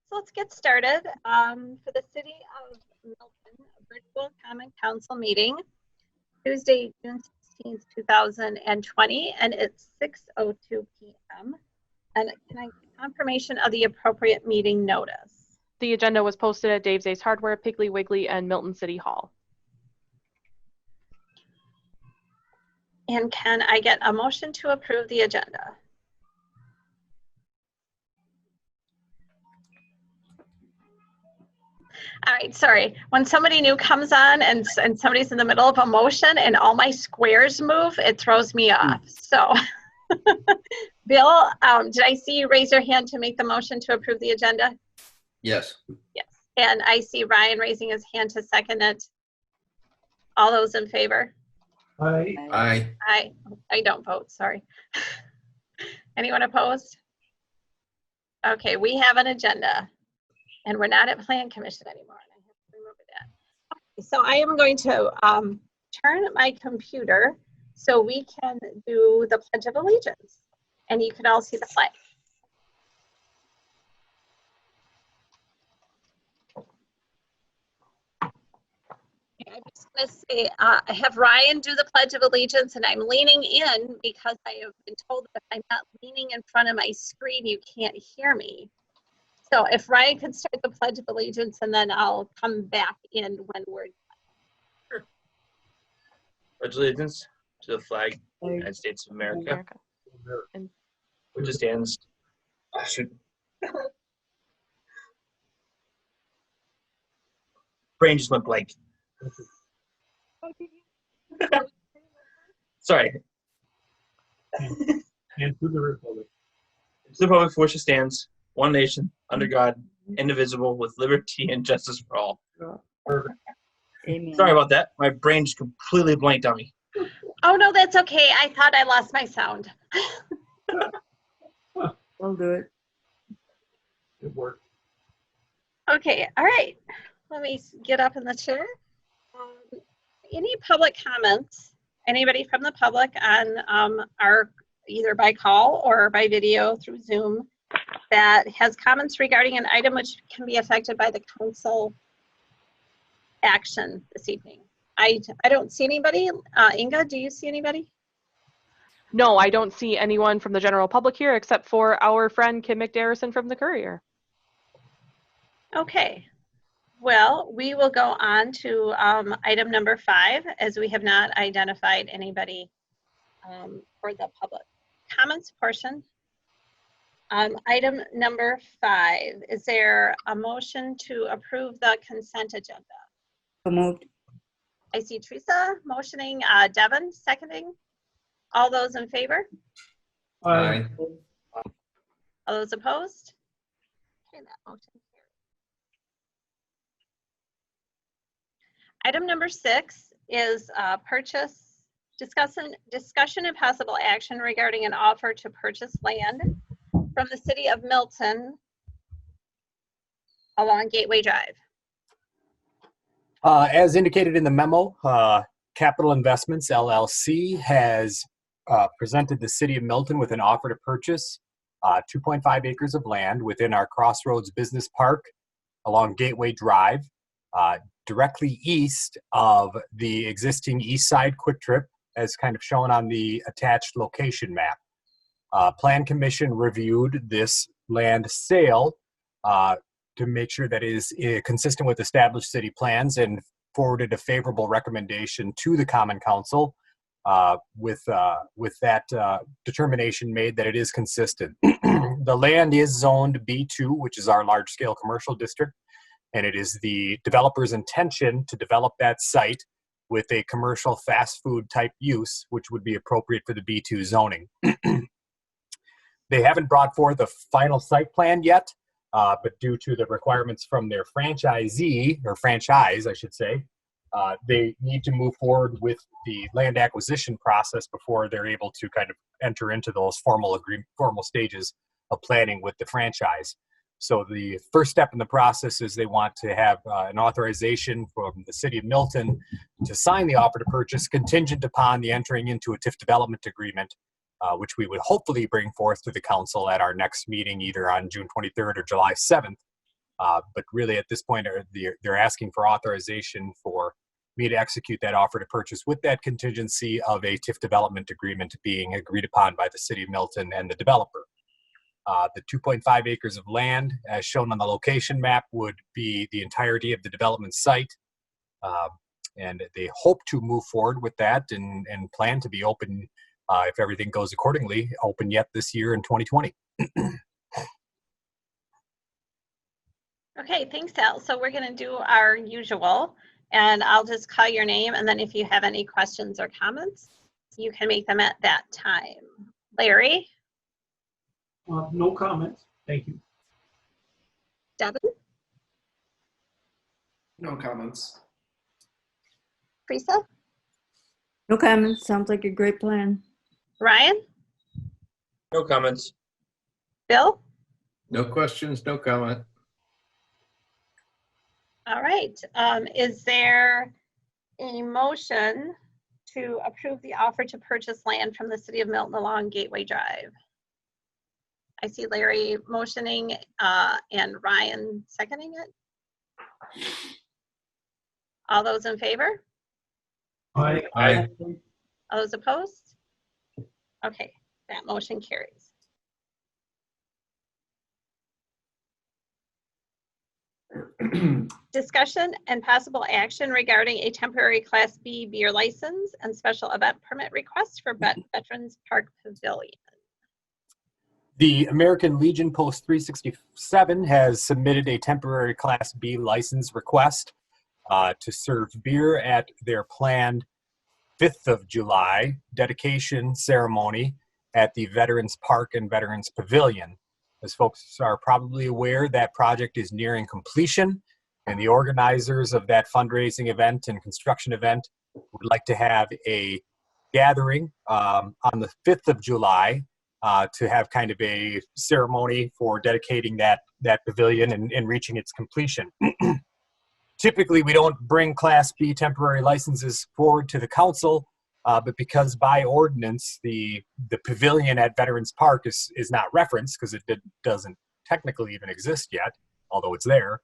So let's get started. For the City of Milton, a virtual Common Council meeting, Tuesday, June 16th, 2020, and it's 6:02 p.m. And can I get confirmation of the appropriate meeting notice? The agenda was posted at Dave's Ace Hardware, Piggly Wiggly, and Milton City Hall. And can I get a motion to approve the agenda? All right, sorry. When somebody new comes on and somebody's in the middle of a motion and all my squares move, it throws me off. So, Bill, did I see you raise your hand to make the motion to approve the agenda? Yes. Yes. And I see Ryan raising his hand to second it. All those in favor? Aye. Aye. I don't vote, sorry. Anyone opposed? Okay, we have an agenda. And we're not at Plan Commission anymore. And I have to remember that. Okay, so I am going to turn my computer so we can do the Pledge of Allegiance. And you can all see the flag. Okay, I'm just going to say, I have Ryan do the Pledge of Allegiance, and I'm leaning in because I have been told that if I'm not leaning in front of my screen, you can't hear me. So if Ryan could start the Pledge of Allegiance, and then I'll come back in when we're done. Sure. Pledge allegiance to the flag of the United States of America. And Which stands. Brain just went blank. Sorry. And to the republic. To the republic for which it stands, one nation, under God, indivisible, with liberty and justice for all. Perfect. Amen. Sorry about that. My brain just completely blanked on me. Oh, no, that's okay. I thought I lost my sound. We'll do it. It worked. Okay, all right. Let me get up in the chair. Any public comments? Anybody from the public on our, either by call or by video through Zoom, that has comments regarding an item which can be affected by the council action this evening? I don't see anybody. Inga, do you see anybody? no, I don't see anyone from the general public here except for our friend Kim McDarrison from the Courier. Okay. Well, we will go on to item number 5, as we have not identified anybody for the public comments portion. Item number 5, is there a motion to approve the consent agenda? So moved. I see Teresa motioning, Devin seconding. All those in favor? Aye. All those opposed? Okay, that motion carries. Item number 6 is discussion and possible action regarding an offer to purchase land from the City of Milton along Gateway Drive. As indicated in the memo, Capital Investments LLC has presented the City of Milton with an offer to purchase 2.5 acres of land within our Crossroads Business Park along Gateway Drive, directly east of the existing East Side Quick Trip, as kind of shown on the attached location map. Plan Commission reviewed this land sale to make sure that it is consistent with established city plans and forwarded a favorable recommendation to the Common Council with that determination made that it is consistent. The land is zoned B2, which is our large-scale commercial district, and it is the developer's intention to develop that site with a commercial fast food type use, which would be appropriate for the B2 zoning. They haven't brought forth a final site plan yet, but due to the requirements from their franchisee, or franchise, I should say, they need to move forward with the land acquisition process before they're able to kind of enter into those formal stages of planning with the franchise. So the first step in the process is they want to have an authorization from the City of Milton to sign the offer to purchase contingent upon the entering into a TIF development agreement, which we would hopefully bring forth to the council at our next meeting, either on June 23rd or July 7th. But really, at this point, they're asking for authorization for me to execute that offer to purchase with that contingency of a TIF development agreement being agreed upon by the City of Milton and the developer. The 2.5 acres of land, as shown on the location map, would be the entirety of the development site. And they hope to move forward with that and plan to be open, if everything goes accordingly, open yet this year in 2020. Okay, thanks, Al. So we're going to do our usual, and I'll just call your name, and then if you have any questions or comments, you can make them at that time. Larry? No comments. Thank you. Devin? No comments. Teresa? No comments. Sounds like a great plan. Ryan? No comments. Bill? No questions, no comment. All right. Is there a motion to approve the offer to purchase land from the City of Milton along Gateway Drive? I see Larry motioning and Ryan seconding it. All those in favor? Aye. Aye. All those opposed? Okay, that motion carries. Discussion and possible action regarding a temporary Class B beer license and special event permit request for Veterans Park Pavilion. The American Legion Post 367 has submitted a temporary Class B license request to serve beer at their planned 5th of July dedication ceremony at the Veterans Park and Veterans Pavilion. As folks are probably aware, that project is nearing completion, and the organizers of that fundraising event and construction event would like to have a gathering on the 5th of July to have kind of a ceremony for dedicating that pavilion and reaching its completion. Typically, we don't bring Class B temporary licenses forward to the council, but because by ordinance, the pavilion at Veterans Park is not referenced because it doesn't technically even exist yet, although it's there.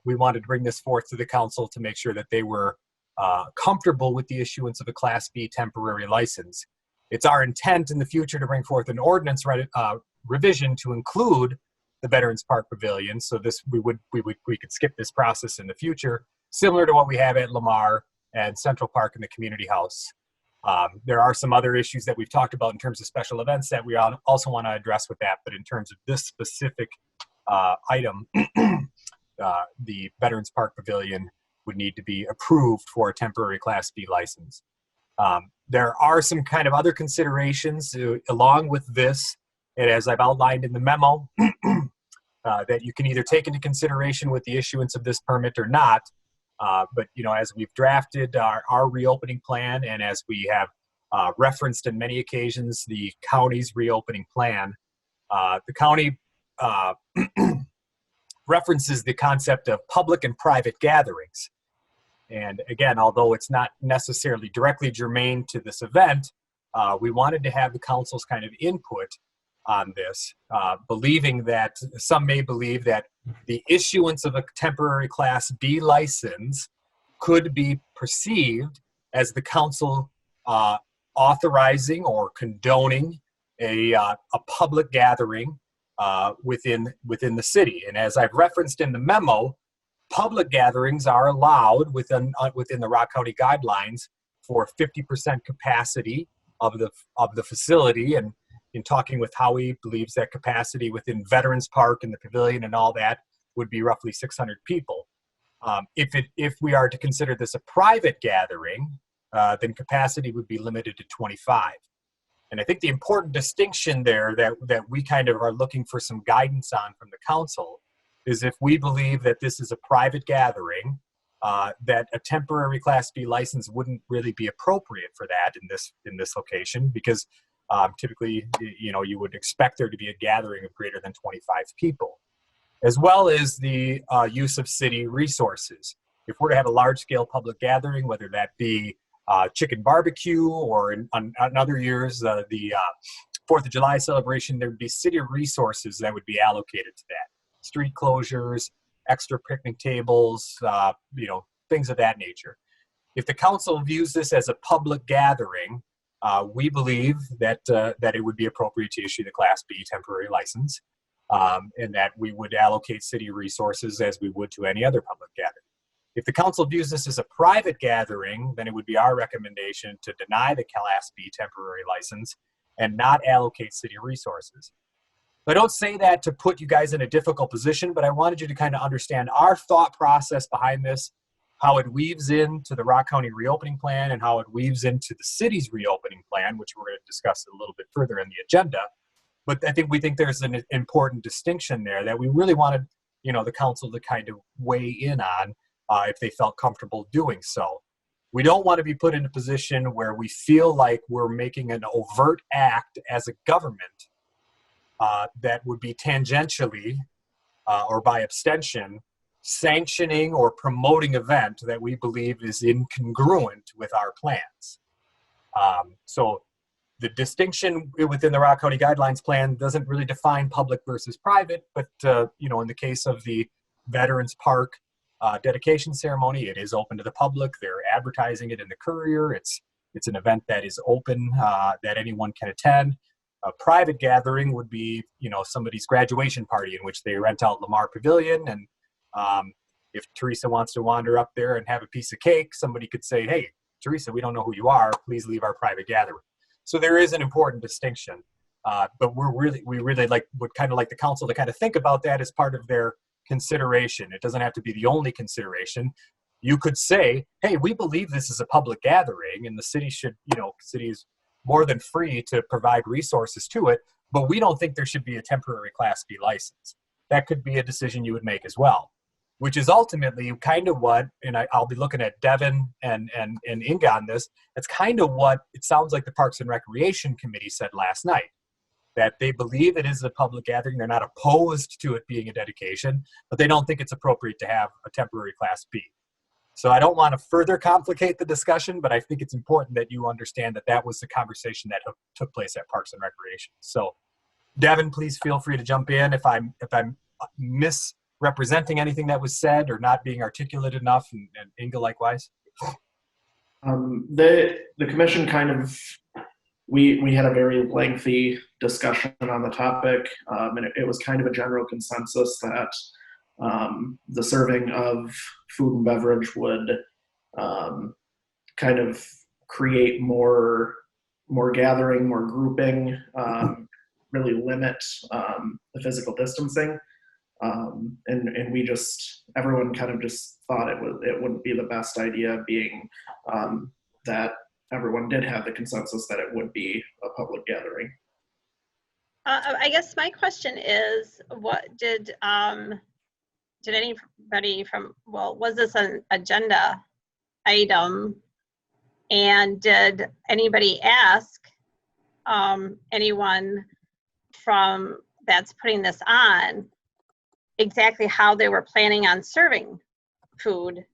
We wanted to bring this forth to the council to make sure that they were comfortable with the issuance of a Class B temporary license. It's our intent in the future to bring forth an ordinance revision to include the Veterans Park Pavilion. So this we could skip this process in the future, similar to what we have at Lamar and Central Park in the community house. There are some other issues that we've talked about in terms of special events that we also want to address with that, but in terms of this specific item, the Veterans Park Pavilion would need to be approved for a temporary Class B license. There are some kind of other considerations along with this, and as I've outlined in the memo, that you can either take into consideration with the issuance of this permit or not. But as we've drafted our reopening plan, and as we have referenced in many occasions the county's reopening plan, the county references the concept of public and private gatherings. And again, although it's not necessarily directly germane to this event, we wanted to have the council's kind of input on this, believing that some may believe that the issuance of a temporary Class B license could be perceived as the council authorizing or condoning a public gathering within the city. And as I've referenced in the memo, public gatherings are allowed within the Rock County guidelines for 50% capacity of the facility. And in talking with Howie, believes that capacity within Veterans Park and the pavilion and all that would be roughly 600 people. If we are to consider this a private gathering, then capacity would be limited to 25. And I think the important distinction there that we kind of are looking for some guidance on from the council is if we believe that this is a private gathering, that a temporary Class B license wouldn't really be appropriate for that in this location, because typically, you would expect there to be a gathering of greater than 25 people, as well as the use of city resources. If we're to have a large-scale public gathering, whether that be chicken barbecue or on other years, the 4th of July celebration, there would be city resources that would be allocated to that. Street closures, extra picnic tables, things of that nature. If the council views this as a public gathering, we believe that it would be appropriate to issue the Class B temporary license, and that we would allocate city resources as we would to any other public gathering. If the council views this as a private gathering, then it would be our recommendation to deny the Class B temporary license and not allocate city resources. I don't say that to put you guys in a difficult position, but I wanted you to kind of understand our thought process behind this, how it weaves into the Rock County reopening plan and how it weaves into the city's reopening plan, which we're going to discuss a little bit further in the agenda. But we think there's an important distinction there that we really wanted, the council to kind of weigh in on if they felt comfortable doing so. We don't want to be put in a position where we feel like we're making an overt act as a government that would be tangentially or by abstention sanctioning or promoting event that we believe is incongruent with our plans. So the distinction within the Rock County Guidelines Plan doesn't really define public versus private, but in the case of the Veterans Park dedication ceremony, it is open to the public. They're advertising it in the Courier. It's an event that is open, that anyone can attend. A private gathering would be, somebody's graduation party in which they rent out Lamar Pavilion. And if Teresa wants to wander up there and have a piece of cake, somebody could say, hey, Teresa, we don't know who you are. Please leave our private gathering. So there is an important distinction. But we really would kind of like the council to kind of think about that as part of their consideration. It doesn't have to be the only consideration. You could say, hey, we believe this is a public gathering and the city should, city is more than free to provide resources to it, but we don't think there should be a temporary Class B license. That could be a decision you would make as well, which is ultimately kind of what, and I'll be looking at Devin and Inga on this, that's kind of what it sounds like the Parks and Recreation Committee said last night, that they believe it is a public gathering. They're not opposed to it being a dedication, but they don't think it's appropriate to have a temporary Class B. So I don't want to further complicate the discussion, but I think it's important that you understand that that was the conversation that took place at Parks and Recreation. So Devin, please feel free to jump in if I'm misrepresenting anything that was said or not being articulate enough, and Inga likewise. The commission kind of, we had a very lengthy discussion on the topic, and it was kind of a general consensus that the serving of food and beverage would kind of create more gathering, more grouping, really limit the physical distancing. And everyone kind of just thought it wouldn't be the best idea, being that everyone did have the consensus that it would be a public gathering. I guess my question is, what did anybody was this an agenda item, and did anybody ask anyone from that's putting this on exactly how they were planning on serving food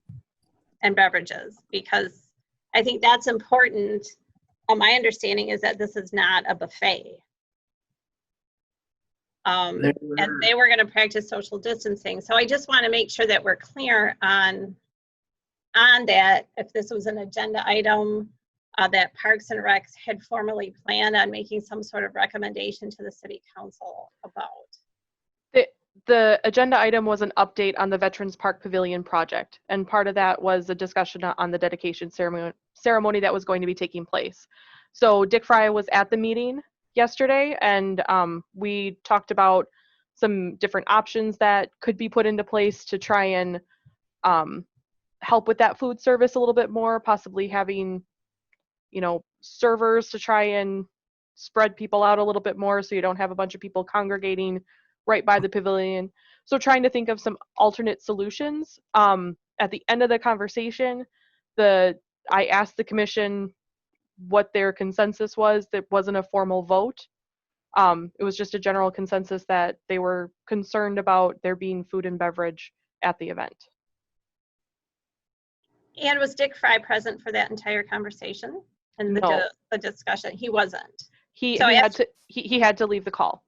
and beverages? Because I think that's important. My understanding is that this is not a buffet. And they were going to practice social distancing. So I just want to make sure that we're clear on that. If this was an agenda item that Parks and Recs had formally planned on making some sort of recommendation to the city council about. The agenda item was an update on the Veterans Park Pavilion project. And part of that was a discussion on the dedication ceremony that was going to be taking place. So Dick Fry was at the meeting yesterday, and we talked about some different options that could be put into place to try and help with that food service a little bit more, possibly having, servers to try and spread people out a little bit more so you don't have a bunch of people congregating right by the pavilion. So trying to think of some alternate solutions. At the end of the conversation, I asked the commission what their consensus was. There wasn't a formal vote. It was just a general consensus that they were concerned about there being food and beverage at the event. And was Dick Fry present for that entire conversation and the discussion? He wasn't. He had to leave the call.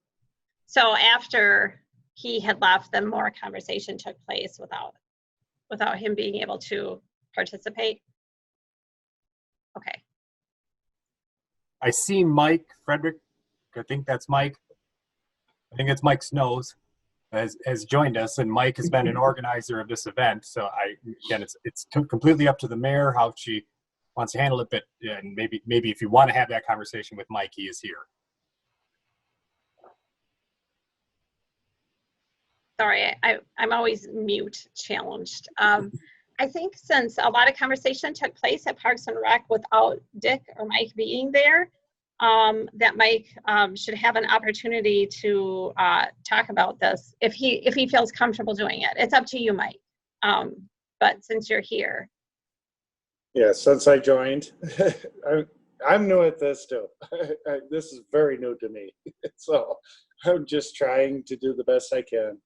So after he had left, then more conversation took place without him being able to participate? Okay. I see Mike Frederick. I think that's Mike. I think it's Mike Snows has joined us, and Mike has been an organizer of this event. So again, it's completely up to the mayor how she wants to handle it. But and maybe if you want to have that conversation with Mike, he is here. Sorry, I'm always mute challenged. I think since a lot of conversation took place at Parks and Rec without Dick or Mike being there, that Mike should have an opportunity to talk about this if he feels comfortable doing it. It's up to you, Mike. But since you're here. Yeah, since I joined, I'm new at this too. This is very new to me. So I'm just trying to do the best I can.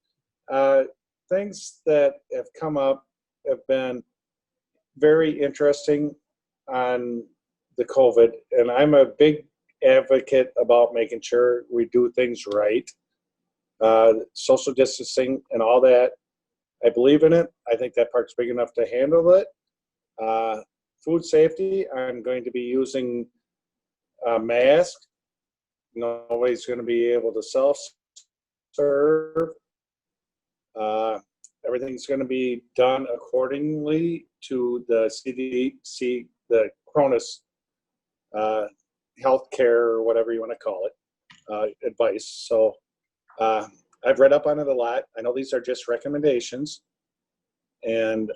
Things that have come up have been very interesting on the COVID, and I'm a big advocate about making sure we do things right. Social distancing and all that, I believe in it. I think that park's big enough to handle it. Food safety, I'm going to be using a mask. Nobody's going to be able to self-serve. Everything's going to be done accordingly to the CDC, the Cronus healthcare, or whatever you want to call it, advice. So I've read up on it a lot. I know these are just recommendations, and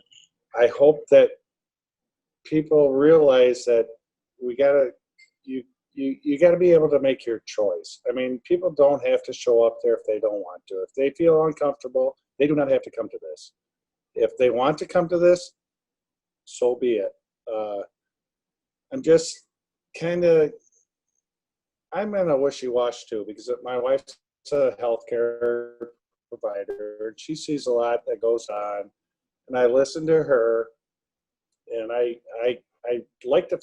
I hope that people realize that you got to be able to make your choice. I mean, people don't have to show up there if they don't want to. If they feel uncomfortable, they do not have to come to this. If they want to come to this, so be it. I'm just kind of, I'm in a wishy-wash too, because my wife's a healthcare provider, and she sees a lot that goes on, and I listen to her, and I like to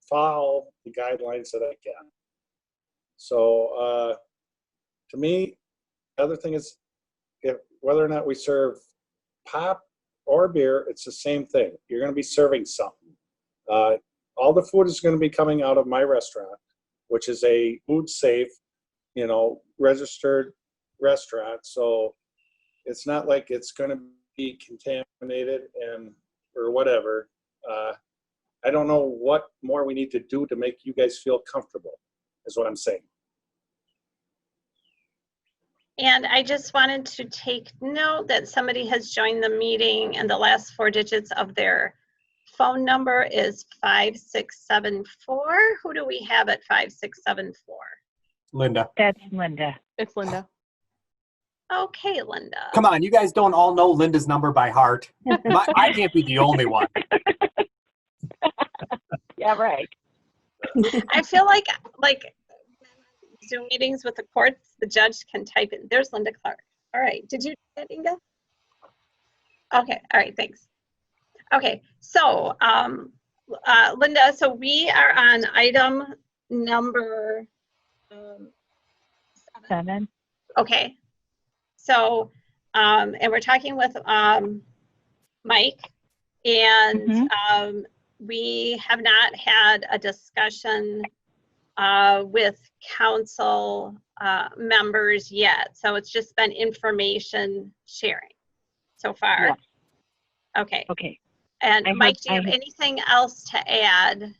follow the guidelines that I can. So to me, the other thing is, whether or not we serve pop or beer, it's the same thing. You're going to be serving something. All the food is going to be coming out of my restaurant, which is a food safe, registered restaurant. So it's not like it's going to be contaminated or whatever. I don't know what more we need to do to make you guys feel comfortable, is what I'm saying. And I just wanted to take note that somebody has joined the meeting, and the last 4 digits of their phone number is 5674. Who do we have at 5674? Linda. That's Linda. It's Linda. Okay, Linda. Come on, you guys don't all know Linda's number by heart. I can't be the only one. Yeah, right. I feel like Zoom meetings with the courts, the judge can type in. There's Linda Clark. All right. Did you do that, Inga? Okay. All right. Thanks. Okay. So, Linda, so we are on item number 7. Okay. So, and we're talking with Mike, and we have not had a discussion with council members yet. So it's just been information sharing so far. Yes. Okay. Okay. And Mike, do you have anything else to add?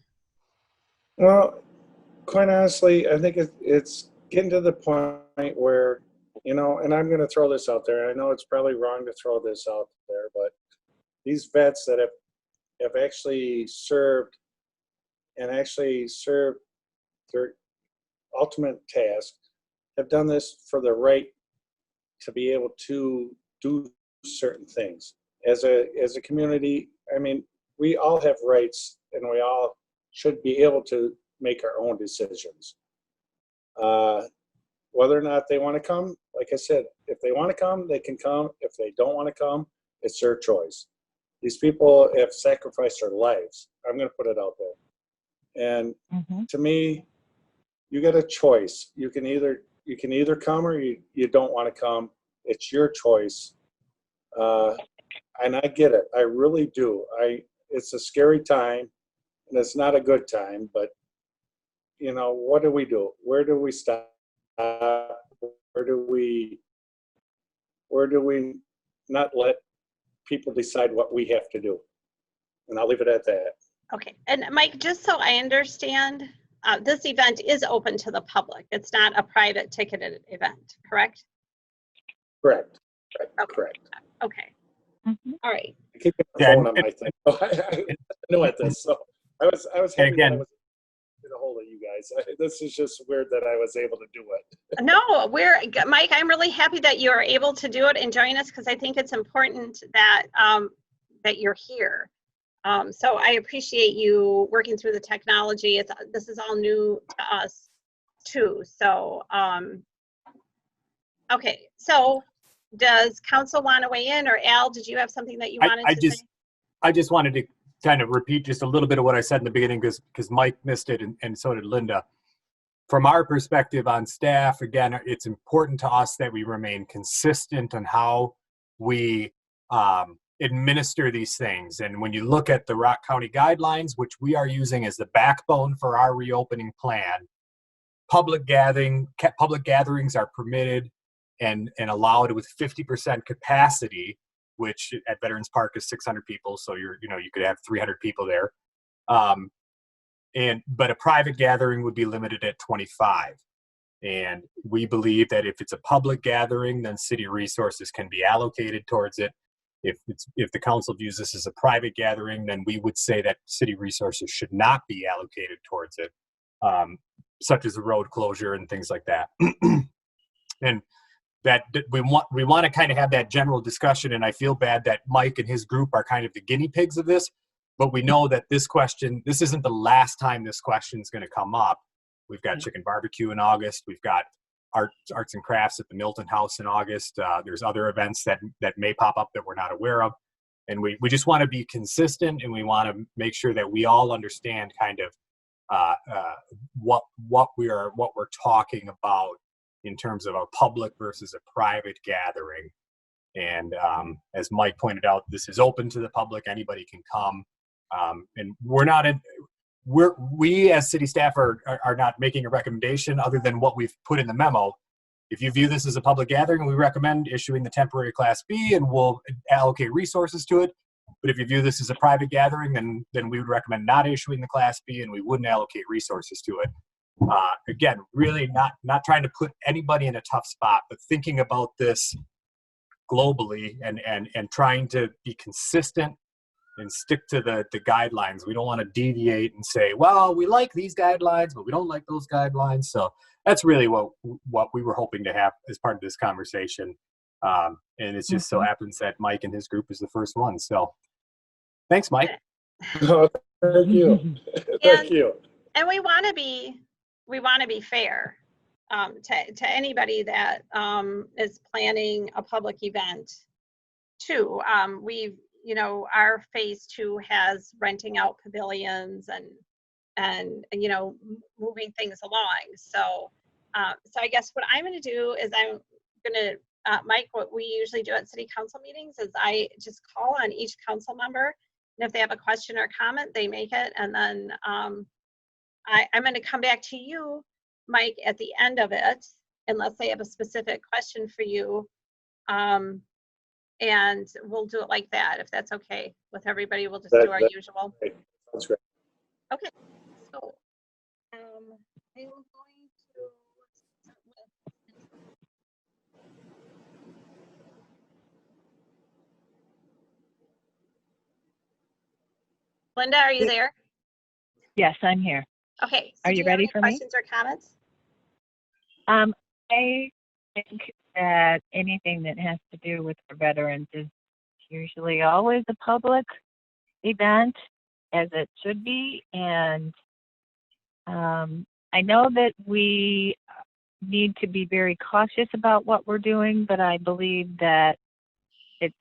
Well, quite honestly, I think it's getting to the point where, and I'm going to throw this out there. I know it's probably wrong to throw this out there, but these vets that have actually served their ultimate task have done this for the right to be able to do certain things. As a community, I mean, we all have rights, and we all should be able to make our own decisions. Whether or not they want to come, like I said, if they want to come, they can come. If they don't want to come, it's their choice. These people have sacrificed their lives. I'm going to put it out there. And to me, you got a choice. You can either come or you don't want to come. It's your choice. And I get it. I really do. It's a scary time and it's not a good time, but you know, what do we do? Where do we stop? Where do we not let people decide what we have to do? And I'll leave it at that. Okay, and Mike, just so I understand, this event is open to the public. It's not a private ticketed event, correct? Correct. Okay. Correct. Okay. Mhm. All right. I keep getting the Yeah, phone on my thing. I knew at this, so I was happy again- that I was in a hold of you guys. This is just weird that I was able to do it. No, Mike, I'm really happy that you're able to do it and join us because I think it's important that that you're here. So I appreciate you working through the technology. This is all new to us too. So okay, so does council want to weigh in, or Al, did you have something that you wanted to say? I just wanted to kind of repeat just a little bit of what I said in the beginning because Mike missed it and so did Linda. From our perspective on staff, again, it's important to us that we remain consistent on how we administer these things. And when you look at the Rock County guidelines, which we are using as the backbone for our reopening plan, public gatherings are permitted and allowed with 50% capacity, which at Veterans Park is 600 people. So you could have 300 people there. But a private gathering would be limited at 25. And we believe that if it's a public gathering, then city resources can be allocated towards it. If the council views this as a private gathering, then we would say that city resources should not be allocated towards it, such as a road closure and things like that. And that we want to kind of have that general discussion, and I feel bad that Mike and his group are kind of the guinea pigs of this, but we know that this isn't the last time this question is going to come up. We've got chicken barbecue in August. We've got arts and crafts at the Milton House in August. There's other events that may pop up that we're not aware of. And we just want to be consistent, and we want to make sure that we all understand kind of what we're talking about in terms of a public versus a private gathering. And as Mike pointed out, this is open to the public. Anybody can come. And we as city staff are not making a recommendation other than what we've put in the memo. If you view this as a public gathering, we recommend issuing the temporary Class B, and we'll allocate resources to it. But if you view this as a private gathering, then we would recommend not issuing the Class B, and we wouldn't allocate resources to it. Again, really not trying to put anybody in a tough spot, but thinking about this globally and trying to be consistent and stick to the guidelines. We don't want to deviate and say, well, we like these guidelines, but we don't like those guidelines. So that's really what we were hoping to have as part of this conversation. And it just so happens that Mike and his group is the first one. So thanks, Mike. Oh, thank you. Thank you. And we want to be fair to anybody that is planning a public event too. Our phase 2 has renting out pavilions and moving things along. So I guess what I'm going to do is I'm going to Mike, what we usually do at city council meetings is I just call on each council member, and if they have a question or comment, they make it, and then I'm going to come back to you, Mike, at the end of it, unless they have a specific question for you. And we'll do it like that, if that's okay with everybody. We'll just do our usual. That's great. Okay. So I am going to start with Linda, are you there? Yes, I'm here. Okay. So Are do you have ready any for me? questions or comments? I think that anything that has to do with our veterans is usually always a public event, as it should be. And I know that we need to be very cautious about what we're doing, but I believe that it's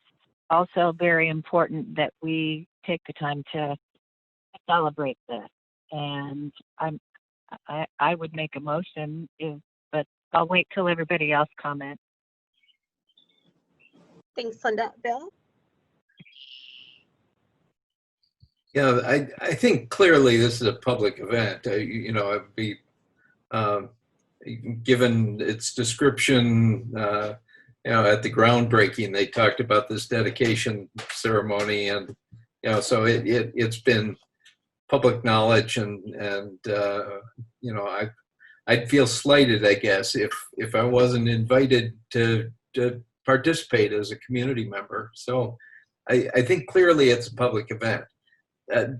also very important that we take the time to celebrate this. And I would make a motion, but I'll wait till everybody else comments. Thanks, Linda. Bill? Yeah, I think clearly this is a public event. You know, I'd be, given its description, you know, at the groundbreaking, they talked about this dedication ceremony, and you know, so it's been public knowledge, and you know, I'd feel slighted, I guess, if I wasn't invited to participate as a community member. So I think clearly it's a public event.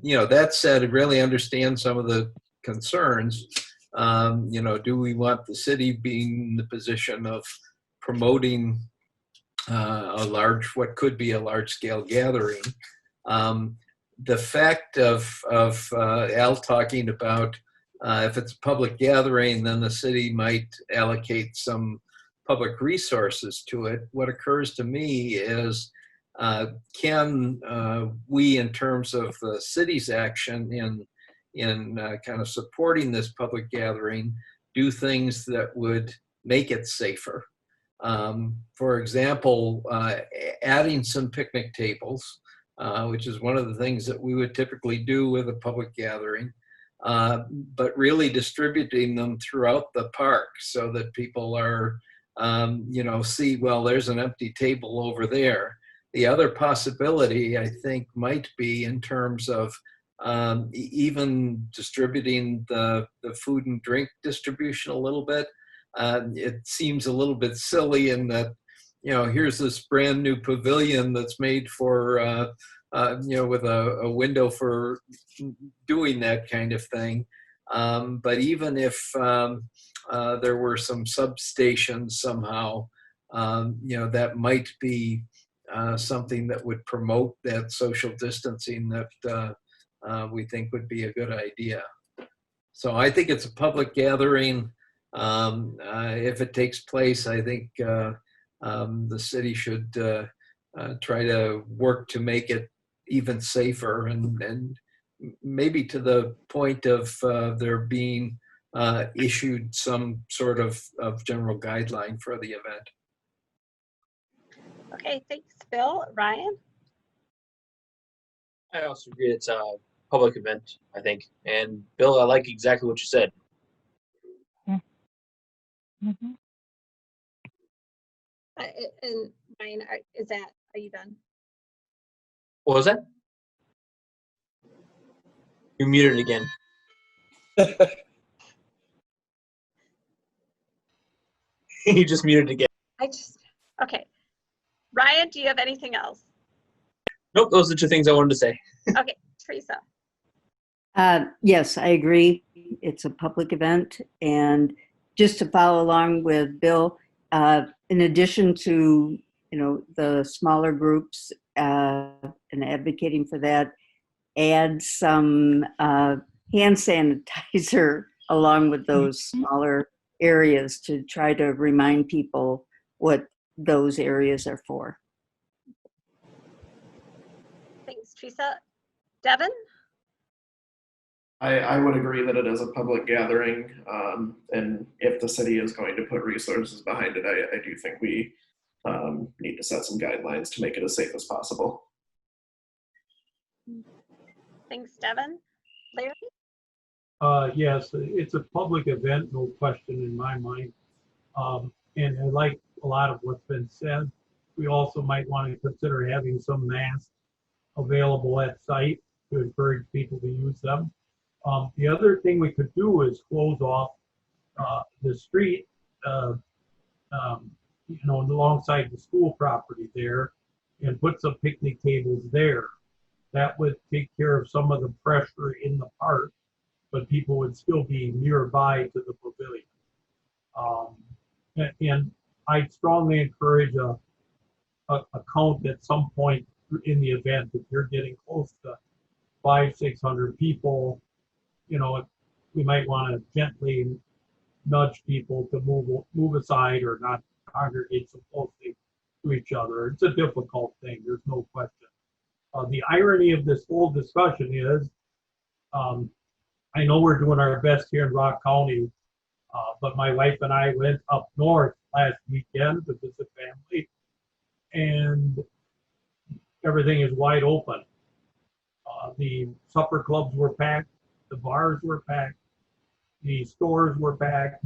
You know, that said, I really understand some of the concerns. You know, do we want the city being in the position of promoting what could be a large scale gathering? The fact of Al talking about if it's a public gathering, then the city might allocate some public resources to it. What occurs to me is, can we, in terms of the city's action in kind of supporting this public gathering, do things that would make it safer? For example, adding some picnic tables, which is one of the things that we would typically do with a public gathering, but really distributing them throughout the park so that people are, you know, see, well, there's an empty table over there. The other possibility, I think, might be in terms of even distributing the food and drink distribution a little bit. It seems a little bit silly in that, you know, here's this brand new pavilion that's made for, you know, with a window for doing that kind of thing. But even if there were some substations somehow, you know, that might be something that would promote that social distancing that we think would be a good idea. So I think it's a public gathering. If it takes place, I think the city should try to work to make it even safer, and maybe to the point of there being issued some sort of general guideline for the event. Okay, thanks, Bill. Ryan? I also agree it's a public event, I think. And Bill, I like exactly what you said. Mm-hmm. And Ryan, are you done? What was that? You're muted again. You just muted again. Okay. Ryan, do you have anything else? Nope, those are two things I wanted to say. Okay, Teresa. Yes, I agree. It's a public event. And just to follow along with Bill, in addition to, you know, the smaller groups and advocating for that, add some hand sanitizer along with those smaller areas to try to remind people what those areas are for. Thanks, Teresa. Devin? I would agree that it is a public gathering, and if the city is going to put resources behind it, I do think we need to set some guidelines to make it as safe as possible. Thanks, Devin. Larry? Yes, it's a public event, no question in my mind. And I like a lot of what's been said. We also might want to consider having some masks available at site to encourage people to use them. The other thing we could do is close off the street, you know, alongside the school property there, and put some picnic tables there. That would take care of some of the pressure in the park, but people would still be nearby to the pavilion. And I strongly encourage a count at some point in the event. If you're getting close to 500-600 people, you know, we might want to gently nudge people to move aside or not congregate so closely to each other. It's a difficult thing, there's no question. The irony of this whole discussion is, I know we're doing our best here in Rock County, but my wife and I went up north last weekend to visit family, and everything is wide open. The supper clubs were packed, the bars were packed, the stores were packed,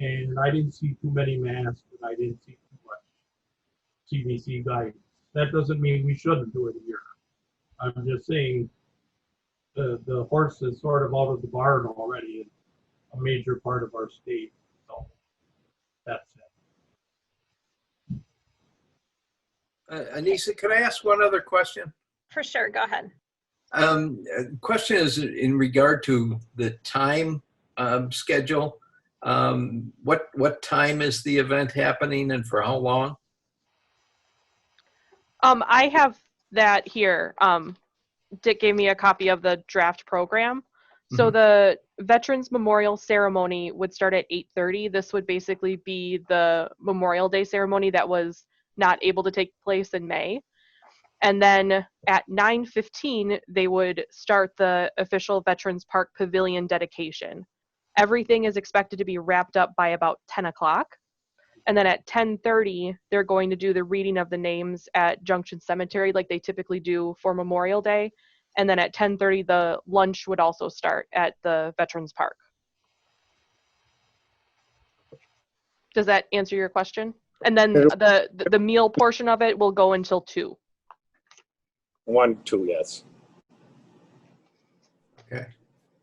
and I didn't see too many masks, and I didn't see too much CDC guidance. That doesn't mean we shouldn't do it here. I'm just saying the horse is sort of out of the barn already in a major part of our state. So that's it. Anissa, could I ask one other question? For sure, go ahead. Question is in regard to the time schedule. What time is the event happening and for how long? I have that here. Dick gave me a copy of the draft program. So the Veterans Memorial Ceremony would start at 8:30. This would basically be the Memorial Day ceremony that was not able to take place in May. And then at 9:15, they would start the official Veterans Park Pavilion dedication. Everything is expected to be wrapped up by about 10 o'clock. And then at 10:30, they're going to do the reading of the names at Junction Cemetery like they typically do for Memorial Day. And then at 10:30, the lunch would also start at the Veterans Park. Does that answer your question? And then the meal portion of it will go until 2. 1, 2, yes. Okay.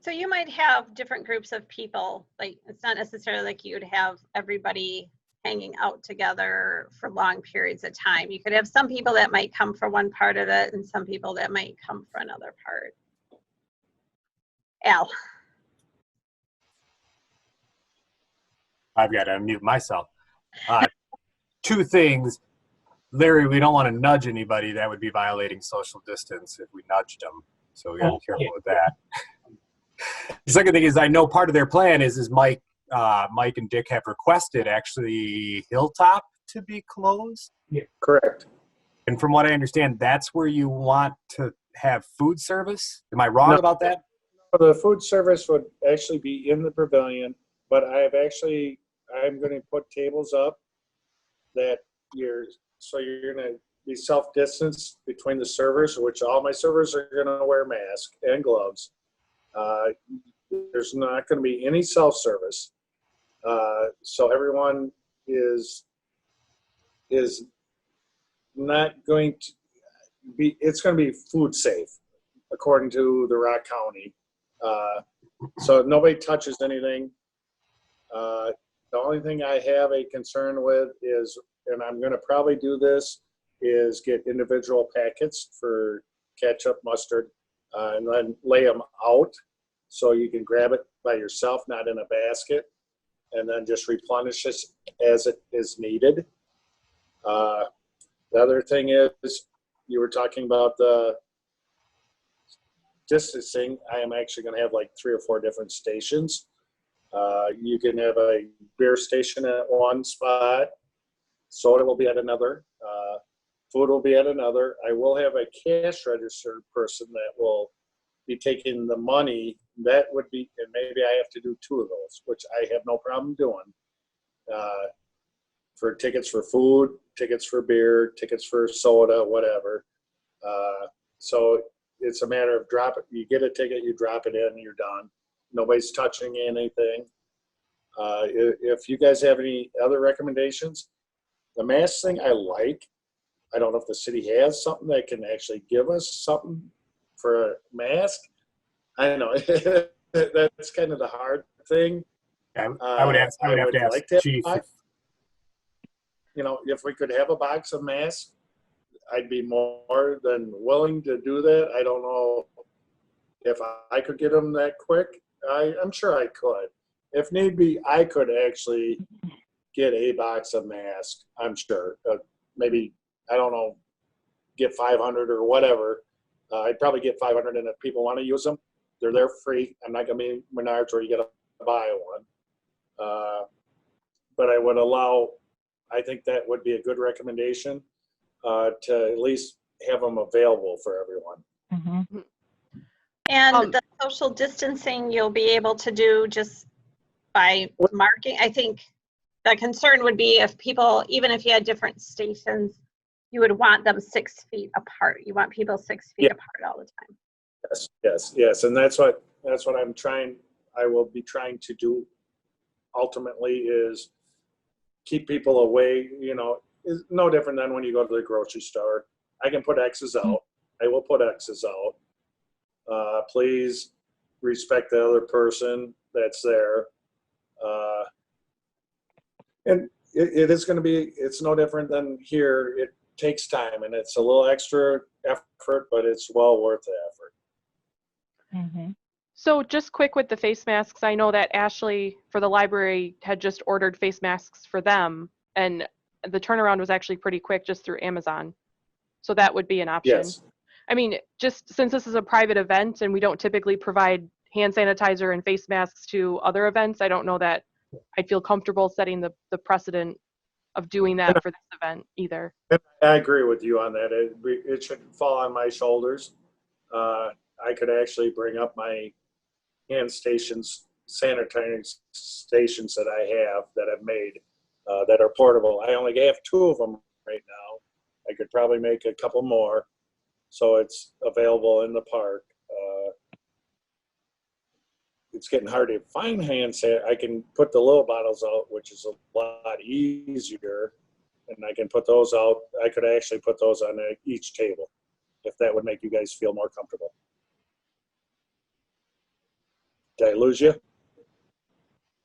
So you might have different groups of people, like it's not necessarily like you'd have everybody hanging out together for long periods of time. You could have some people that might come for one part of it and some people that might come for another part. Al. I've got to unmute myself. 2 things. Larry, we don't want to nudge anybody. That would be violating social distance if we nudged them. So we got to be careful with that. The second thing is I know part of their plan is Mike and Dick have requested actually Hilltop to be closed. Yeah, correct. And from what I understand, that's where you want to have food service. Am I wrong about that? The food service would actually be in the pavilion, but I'm going to put tables up that you're going to be self-distanced between the servers, which all my servers are going to wear masks and gloves. There's not going to be any self-service. So everyone is not going to be, it's going to be food safe according to the Rock County. So nobody touches anything. The only thing I have a concern with is, and I'm going to probably do this, is get individual packets for ketchup, mustard, and then lay them out so you can grab it by yourself, not in a basket, and then just replenish it as it is needed. The other thing is, you were talking about the distancing. I am actually going to have like 3 or 4 different stations. You can have a beer station at one spot, soda will be at another, food will be at another. I will have a cash register person that will be taking the money. That would be, and maybe I have to do 2 of those, which I have no problem doing. For tickets for food, tickets for beer, tickets for soda, whatever. So it's a matter of drop it. You get a ticket, you drop it in, you're done. Nobody's touching anything. If you guys have any other recommendations, the mask thing I like. I don't know if the city has something that can actually give us something for a mask. I don't know. That's kind of the hard thing. I would have to ask like to Chief. If we could have a box of masks, I'd be more than willing to do that. I don't know if I could get them that quick. I'm sure I could. If need be, I could actually get a box of masks. I'm sure. Maybe, I don't know, get 500 or whatever. I'd probably get 500, and if people want to use them, they're there free. I'm not going to be Menards where you got to buy one. But I would allow, I think that would be a good recommendation to at least have them available for everyone. Mm-hmm. And the social distancing you'll be able to do just by marking. I think the concern would be if people, even if you had different stations, you would want them 6 feet apart. You want people 6 feet Yeah. apart all the time. Yes, and that's what I will be trying to do ultimately is keep people away, is no different than when you go to the grocery store. I can put X's out. I will put X's out. Please respect the other person that's there. And it is going to be, it's no different than here. It takes time and it's a little extra effort, but it's well worth the effort. Mm-hmm. So just quick with the face masks, I know that Ashley for the library had just ordered face masks for them, and the turnaround was actually pretty quick just through Amazon. So that would be an option. Yes. I mean, just since this is a private event and we don't typically provide hand sanitizer and face masks to other events, I don't know that I'd feel comfortable setting the precedent of doing that for this event either. I agree with you on that. It should fall on my shoulders. I could actually bring up my hand stations, sanitary stations that I have that I've made that are portable. I only have 2 of them right now. I could probably make a couple more, so it's available in the park. It's getting hard to find hand sanitizer. I can put the little bottles out, which is a lot easier, and I can put those out. I could actually put those on each table, if that would make you guys feel more comfortable. Did I lose you?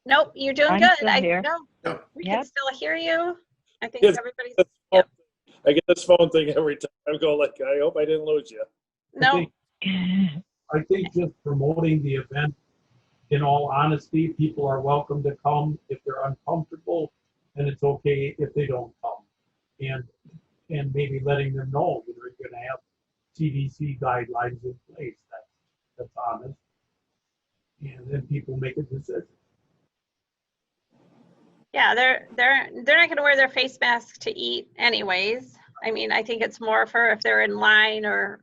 Nope, you're doing I'm good. still here. No, we Yep. can still hear you. I think Yes. everybody's, I get this phone thing every time. I go like, I hope I didn't lose you. no, I think just promoting the event, in all honesty, people are welcome to come if they're uncomfortable, and it's okay if they don't come. And maybe letting them know that we're gonna have CDC guidelines in place. That's honest. And then people make a decision. yeah, they're not gonna wear their face mask to eat anyways. I mean, I think it's more for if they're in line or,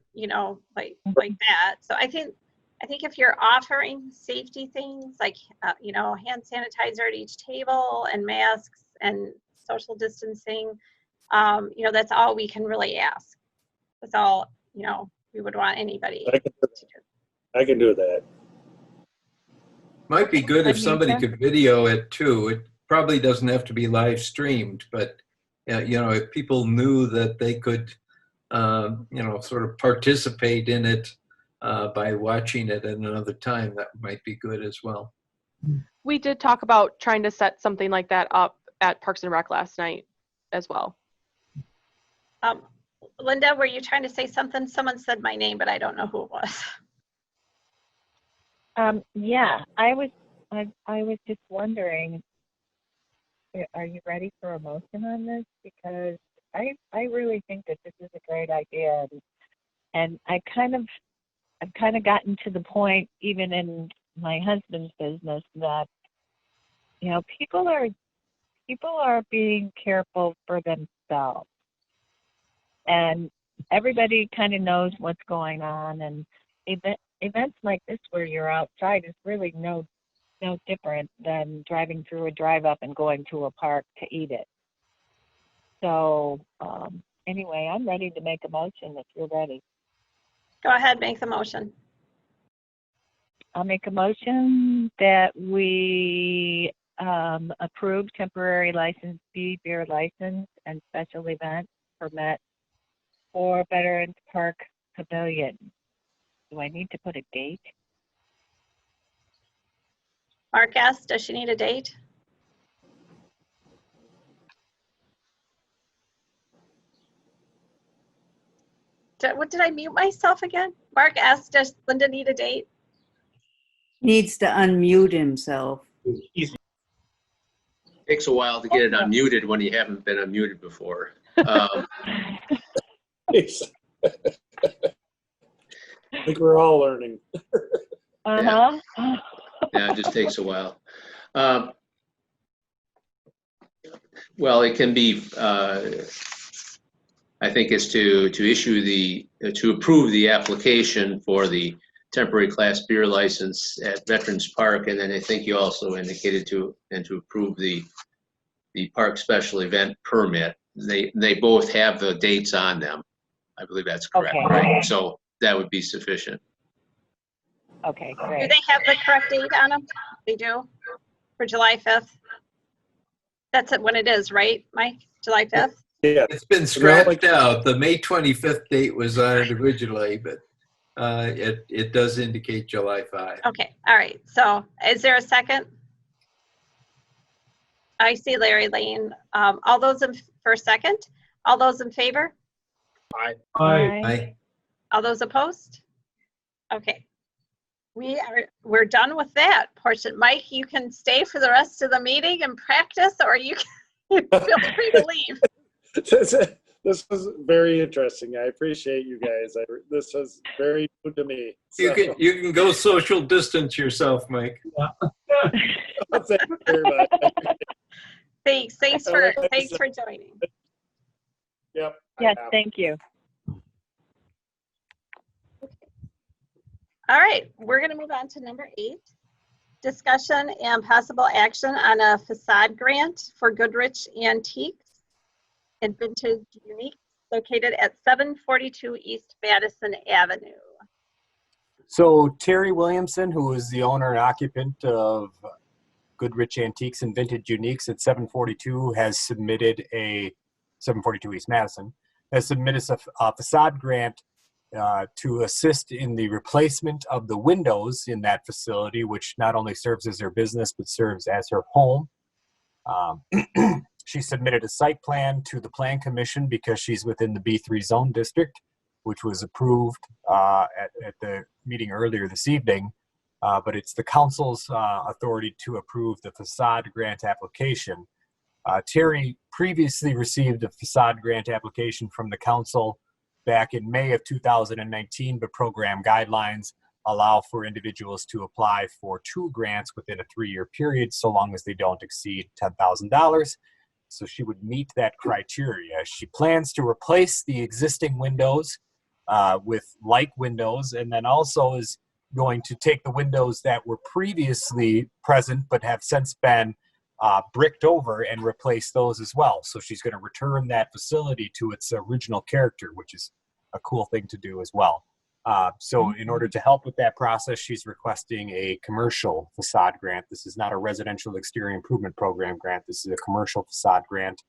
like that. So I think if you're offering safety things like, hand sanitizer at each table and masks and social distancing, that's all we can really ask. That's all, we would want anybody I can do to do. that. I can do that. Might be good if somebody Anita? could video it too. It probably doesn't have to be live streamed, but if people knew that they could, sort of participate in it by watching it at another time, that might be good as well. We did talk about trying to set something like that up at Parks and Rec last night as well. Linda, were you trying to say something? Someone said my name, but I don't know who it was. Yeah, I was just wondering, are you ready for a motion on this? Because I really think that this is a great idea, and I've kind of gotten to the point, even in my husband's business, that people are being careful for themselves, and everybody kind of knows what's going on, and events like this where you're outside is really no different than driving through a drive-up and going to a park to eat it. So anyway, I'm ready to make a motion if you're ready. Go ahead, make the motion. I'll make a motion that we approve temporary license fee, beer license, and special event permit for Veterans Park Pavilion. Do I need to put a date? Mark asked, does she need a date? What did I mute myself again? Mark asked, does Linda need a date? Needs to unmute himself. Takes a while to get it unmuted when you haven't been unmuted before. I think we're all learning. Uh-huh. Yeah, it just takes a while. Well, it can be, I think it's to approve the application for the temporary class beer license at Veterans Park, and then I think you also indicated to approve the park special event permit. they both have the dates on them. I believe that's correct, Okay. right? So that would be sufficient. Okay, Do great. they have the correct date on them? They do? For July 5th? That's it when it is, right, Mike? July 5th? Yeah. It's been scratched out. The May 25th date was on it originally, but it does indicate July 5. Okay, all right. So is there a second? I see Larry Lane. All those for a second? All those in favor? Aye. Aye. All those opposed? Okay. We're done with that portion. Mike, you can stay for the rest of the meeting and practice, or you can feel free to leave. This was very interesting. I appreciate you guys. This was very new to me. You can go social distance yourself, Mike. Thank you very much. Thanks for joining. Yep. Yes, thank you. All right, we're going to move on to number 8. Discussion and possible action on a facade grant for Goodrich Antiques and Vintage Unique located at 742 East Madison Avenue. So Terry Williamson, who is the owner and occupant of Goodrich Antiques and Vintage Uniques at 742, has submitted 742 East Madison, has submitted a facade grant to assist in the replacement of the windows in that facility, which not only serves as her business, but serves as her home. She submitted a site plan to the Plan Commission because she's within the B3 zone district, which was approved at the meeting earlier this evening. But it's the council's authority to approve the facade grant application. Terry previously received a facade grant application from the council back in May of 2019, but program guidelines allow for individuals to apply for 2 grants within a 3-year period, so long as they don't exceed $10,000. So she would meet that criteria. She plans to replace the existing windows with like windows, and then also is going to take the windows that were previously present but have since been bricked over and replace those as well. So she's going to return that facility to its original character, which is a cool thing to do as well. So in order to help with that process, she's requesting a commercial facade grant. This is not a residential exterior improvement program grant. This is a commercial facade grant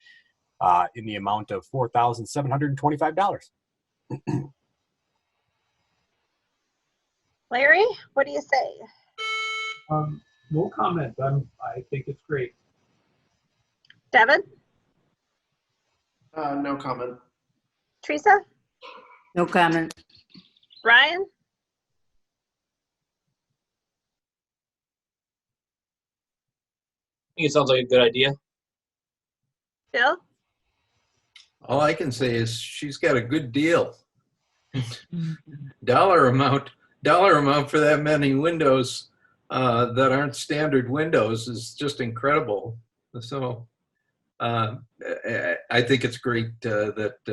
in the amount of $4,725. Larry, what do you say? No comment. I think it's great. Devin? No comment. Teresa? No comment. Ryan? I think it sounds like a good idea. Phil? All I can say is she's got a good deal. Dollar amount for that many windows that aren't standard windows is just incredible. So I think it's great that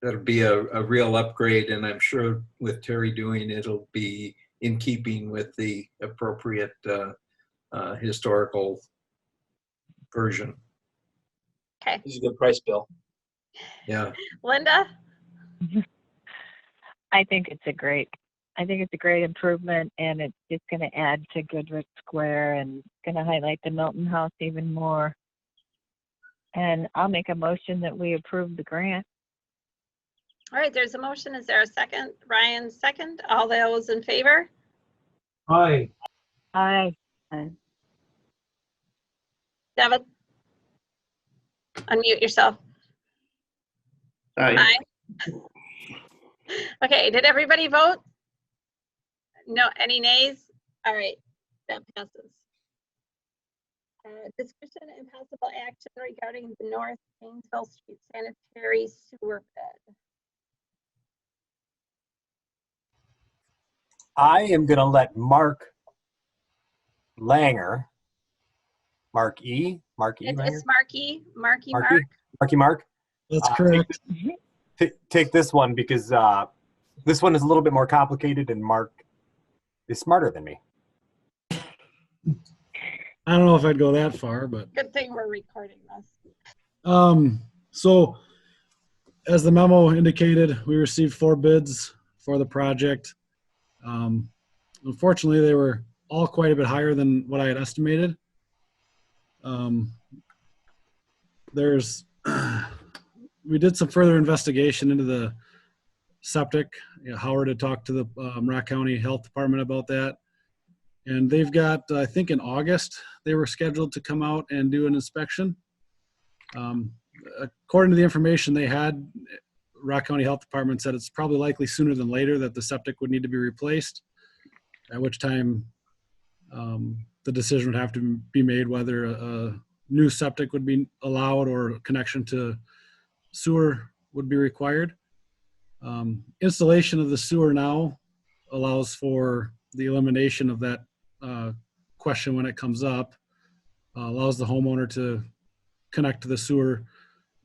that'll be a real upgrade, and I'm sure with Terry doing it, it'll be in keeping with the appropriate historical version. Okay. This is a good price, Bill. Yeah. Linda? I think it's a great improvement, and it's just going to add to Goodrich Square and going to highlight the Milton House even more. And I'll make a motion that we approve the grant. All right, there's a motion. Is there a second? Ryan, second. All those in favor? Aye. Aye. Devin? Unmute yourself. Aye. Okay, did everybody vote? No, any nays? All right, that passes. Discussion and possible action regarding the North Painesville Street sanitary sewer bed. I am going to let Mark Langer, Mark E. Langer? It's Mark. That's correct. Take this one because this one is a little bit more complicated, and Mark is smarter than me. I don't know if I'd go that far, but Good thing we're recording this. So as the memo indicated, we received 4 bids for the project. Unfortunately, they were all quite a bit higher than what I had estimated. We did some further investigation into the septic. Howard had talked to the Rock County Health Department about that. And they've got, I think in August, they were scheduled to come out and do an inspection. According to the information they had, Rock County Health Department said it's probably likely sooner than later that the septic would need to be replaced, at which time the decision would have to be made whether a new septic would be allowed or a connection to sewer would be required. Installation of the sewer now allows for the elimination of that question when it comes up, allows the homeowner to connect to the sewer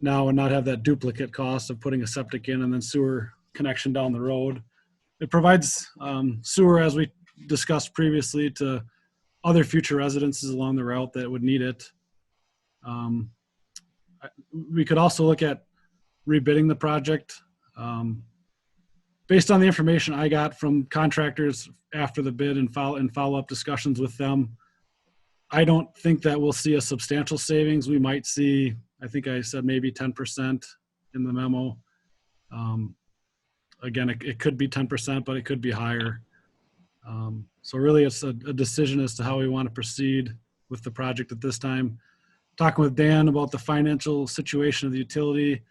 now and not have that duplicate cost of putting a septic in and then sewer connection down the road. It provides sewer, as we discussed previously, to other future residences along the route that would need it. We could also look at rebidding the project. Based on the information I got from contractors after the bid and follow-up discussions with them, I don't think that we'll see a substantial savings. We might see, I think I said maybe 10% in the memo. Again, it could be 10%, but it could be higher. So really it's a decision as to how we want to proceed with the project at this time. Talking with Dan about the financial situation of the utility,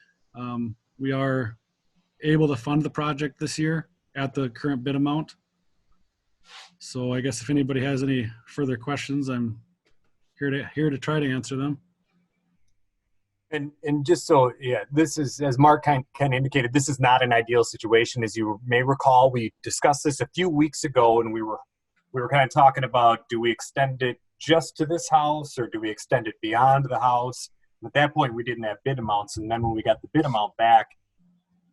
we are able to fund the project this year at the current bid amount. So I guess if anybody has any further questions, I'm here to try to answer them. And just so, yeah, this is, as Mark kind of indicated, this is not an ideal situation. As you may recall, we discussed this a few weeks ago, and we were kind of talking about, do we extend it just to this house, or do we extend it beyond the house? And at that point, we didn't have bid amounts, and then when we got the bid amount back,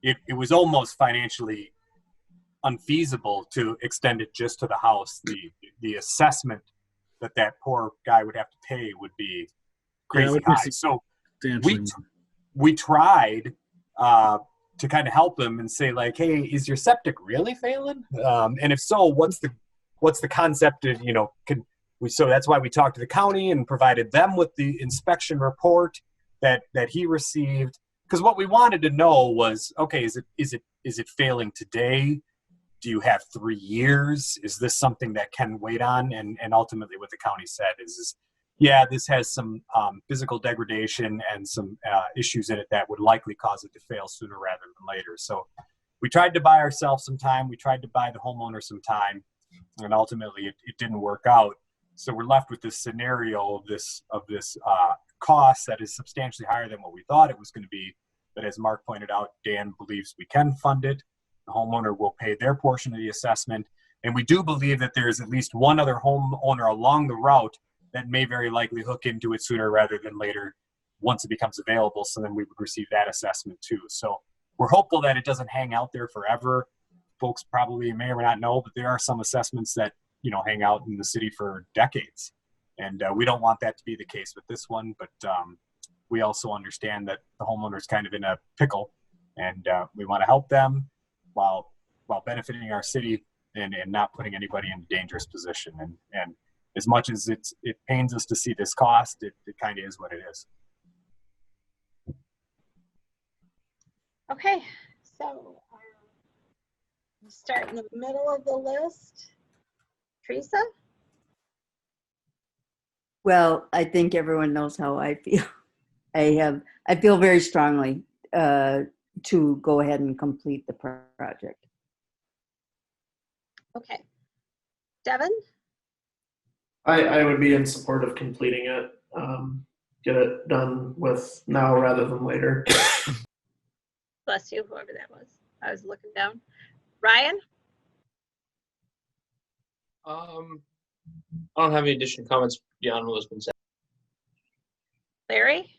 it was almost financially unfeasible to extend it just to the house. The assessment that poor guy would have to pay would be crazy high. So we tried to kind of help him and say, like, hey, is your septic really failing? And if so, what's the concept of, so that's why we talked to the county and provided them with the inspection report that he received. Because what we wanted to know was, okay, is it failing today? Do you have 3 years? Is this something that can wait on? And ultimately what the county said is yeah, this has some physical degradation and some issues in it that would likely cause it to fail sooner rather than later. So we tried to buy ourselves some time. We tried to buy the homeowner some time, and ultimately it didn't work out. So we're left with this scenario of this cost that is substantially higher than what we thought it was going to be. But as Mark pointed out, Dan believes we can fund it. The homeowner will pay their portion of the assessment. And we do believe that there's at least one other homeowner along the route that may very likely hook into it sooner rather than later once it becomes available. So then we would receive that assessment too. So we're hopeful that it doesn't hang out there forever. Folks probably may or may not know, but there are some assessments that, hang out in the city for decades. And we don't want that to be the case with this one. But we also understand that the homeowner is kind of in a pickle, and we want to help them while benefiting our city and not putting anybody in a dangerous position. And as much as it pains us to see this cost, it kind of is what it is. Okay, so we'll start in the middle of the list. Teresa? Well, I think everyone knows how I feel. I feel very strongly to go ahead and complete the project. Okay. Devin? I would be in support of completing it. Get it done with now rather than later. Bless you, whoever that was. I was looking down. Ryan? I don't have any additional comments beyond what's been said. Larry?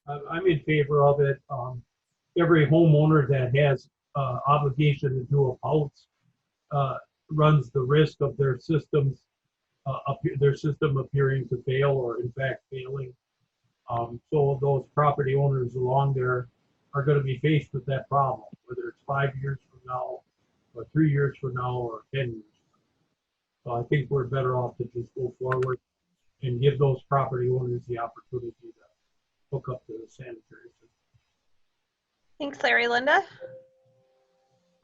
I'm in favor of it. Every homeowner that has obligation to do a house runs the risk of their system appearing to fail or in fact failing. So those property owners along there are going to be faced with that problem, whether it's 5 years from now, or 3 years from now, or 10 years. So I think we're better off to just go forward and give those property owners the opportunity to hook up to the sanitary system. Thanks, Larry. Linda?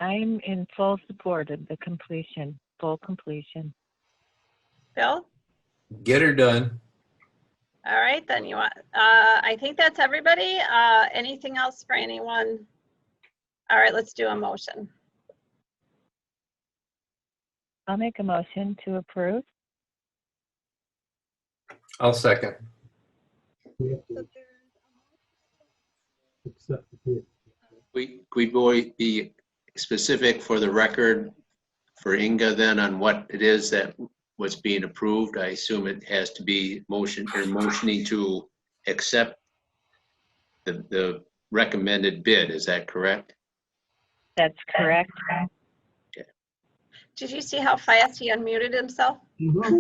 I'm in full support of the completion, full completion. Bill? Get her done. All right, then you want, I think that's everybody. Anything else for anyone? All right, let's do a motion. I'll make a motion to approve. I'll second. We have to accept the bid. We be specific for the record for Inga then on what it is that was being approved. I assume it has to be motioning to accept the recommended bid. Is that correct? That's correct. Did you see how fast he unmuted himself? Yeah,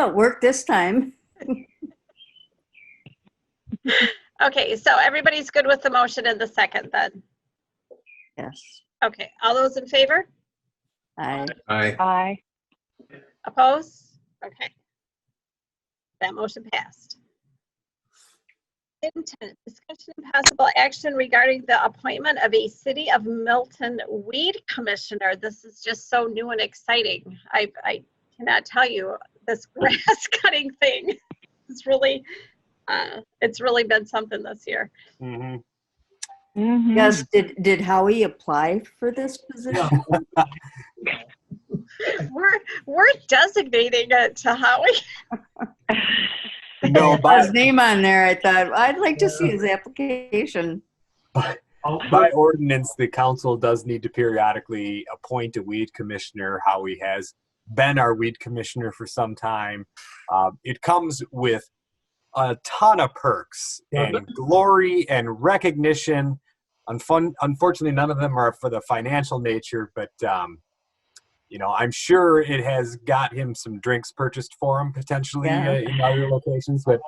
it worked this time. Okay, so everybody's good with the motion and the second then? Yes. Okay, all those in favor? Aye. Aye. Aye. Opposed? Okay. That motion passed. Item 10, discussion and possible action regarding the appointment of a City of Milton weed commissioner. This is just so new and exciting. I cannot tell you, this grass cutting thing is really, it's really been something this year. Mm-hmm. Mhm. Yes, did Howie apply for this position? We're designating it to Howie. No, His name on there, I thought, I'd like to see his application. by ordinance, the council does need to periodically appoint a weed commissioner. Howie has been our weed commissioner for some time. It comes with a ton of perks and glory and recognition. Unfortunately, none of them are for the financial nature, but you know, I'm sure it has got him some drinks purchased for him potentially in other locations. But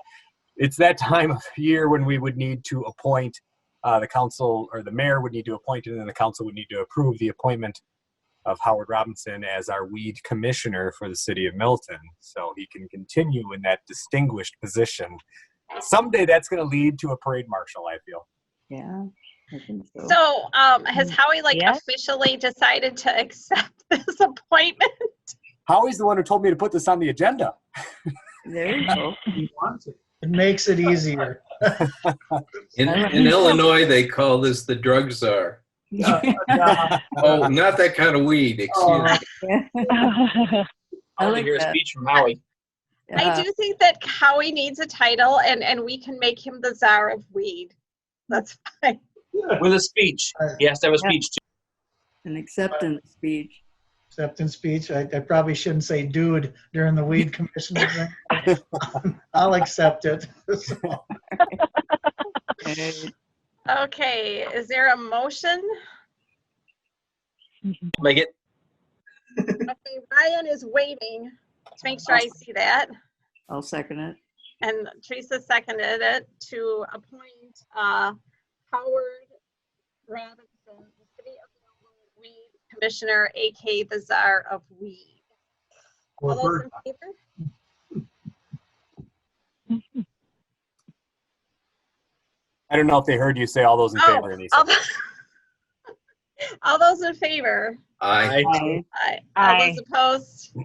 it's that time of year when we would need to appoint the council, or the mayor would need to appoint it, and then the council would need to approve the appointment of Howard Robinson as our weed commissioner for the city of Milton, so he can continue in that distinguished position. Someday that's going to lead to a parade marshal, I feel. Yeah, I think so. So has Howie Yes. officially decided to accept this appointment? Howie's the one who told me to put this on the agenda. There you go. He wants it. It makes it easier. In Illinois, they call this the drug czar. Oh, not that kind of weed. Excuse me. I I want to like hear a that. speech from Howie. I do think that Howie needs a title, and we can make him the czar of weed. That's fine. With a speech. He has to have a speech too. An acceptance speech. Acceptance speech. I probably shouldn't say dude during the weed commissioner thing. I'll accept it. Okay, is there a motion? Make it. Okay, Ryan is waiting to make sure I see that. I'll second it. And Teresa seconded it to appoint Howard Robinson, the City of Milton Weed Commissioner, aka the Czar of Weed. All those in favor? I don't know if they heard you say all those in favor, Anissa. All those in favor? Aye. Aye. All those opposed?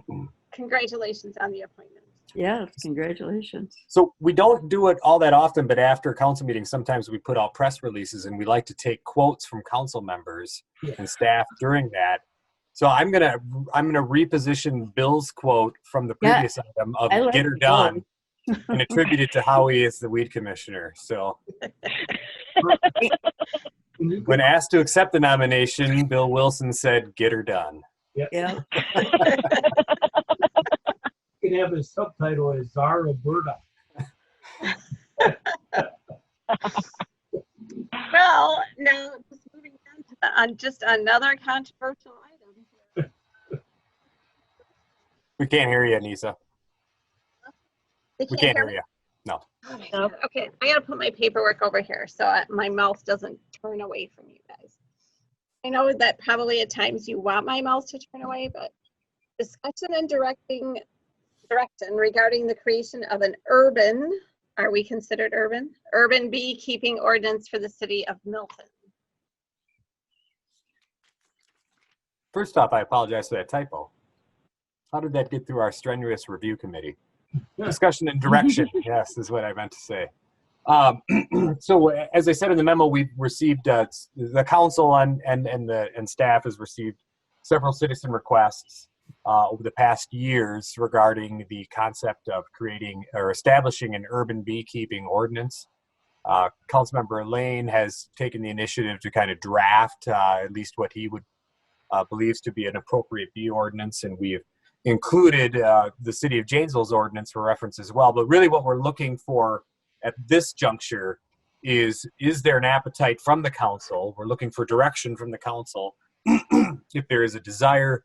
Congratulations on the appointment. Yeah, congratulations. So we don't do it all that often, but after council meetings, sometimes we put out press releases, and we like to take quotes from council members and staff during that. So I'm gonna reposition Bill's quote from the previous item of I like "Get her the done" and attribute it to Howie as the weed commissioner. So when asked to accept the nomination, Bill Wilson said, "Get her done." Yeah. You can have his subtitle as Czar of Burdock. Well, now just moving on to just another controversial item. We can't hear you, Anissa. They We can't hear you. No. Oh my God. Okay, I gotta put my paperwork over here so my mouth doesn't turn away from you guys. I know that probably at times you want my mouth to turn away, but discussion and direction regarding the creation of an urban, are we considered urban? Urban beekeeping ordinance for the city of Milton. First off, I apologize for that typo. How did that get through our strenuous review committee? Discussion and direction, yes, is what I meant to say. So as I said in the memo, we've received, the council and staff has received several citizen requests over the past years regarding the concept of creating or establishing an urban beekeeping ordinance. Councilmember Lane has taken the initiative to kind of draft at least what he would believes to be an appropriate bee ordinance, and we've included the city of Janesville's ordinance for reference as well. But really what we're looking for at this juncture is there an appetite from the council? We're looking for direction from the council if there is a desire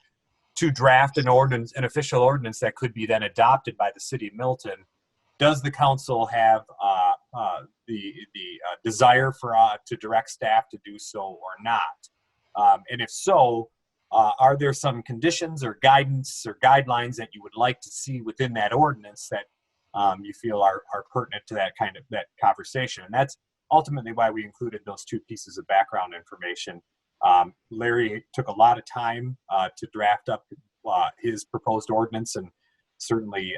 to draft an ordinance, an official ordinance that could be then adopted by the city of Milton. Does the council have the desire for to direct staff to do so or not? And if so, are there some conditions or guidance or guidelines that you would like to see within that ordinance that you feel are pertinent to that conversation? And that's ultimately why we included those two pieces of background information. Larry took a lot of time to draft up his proposed ordinance, and certainly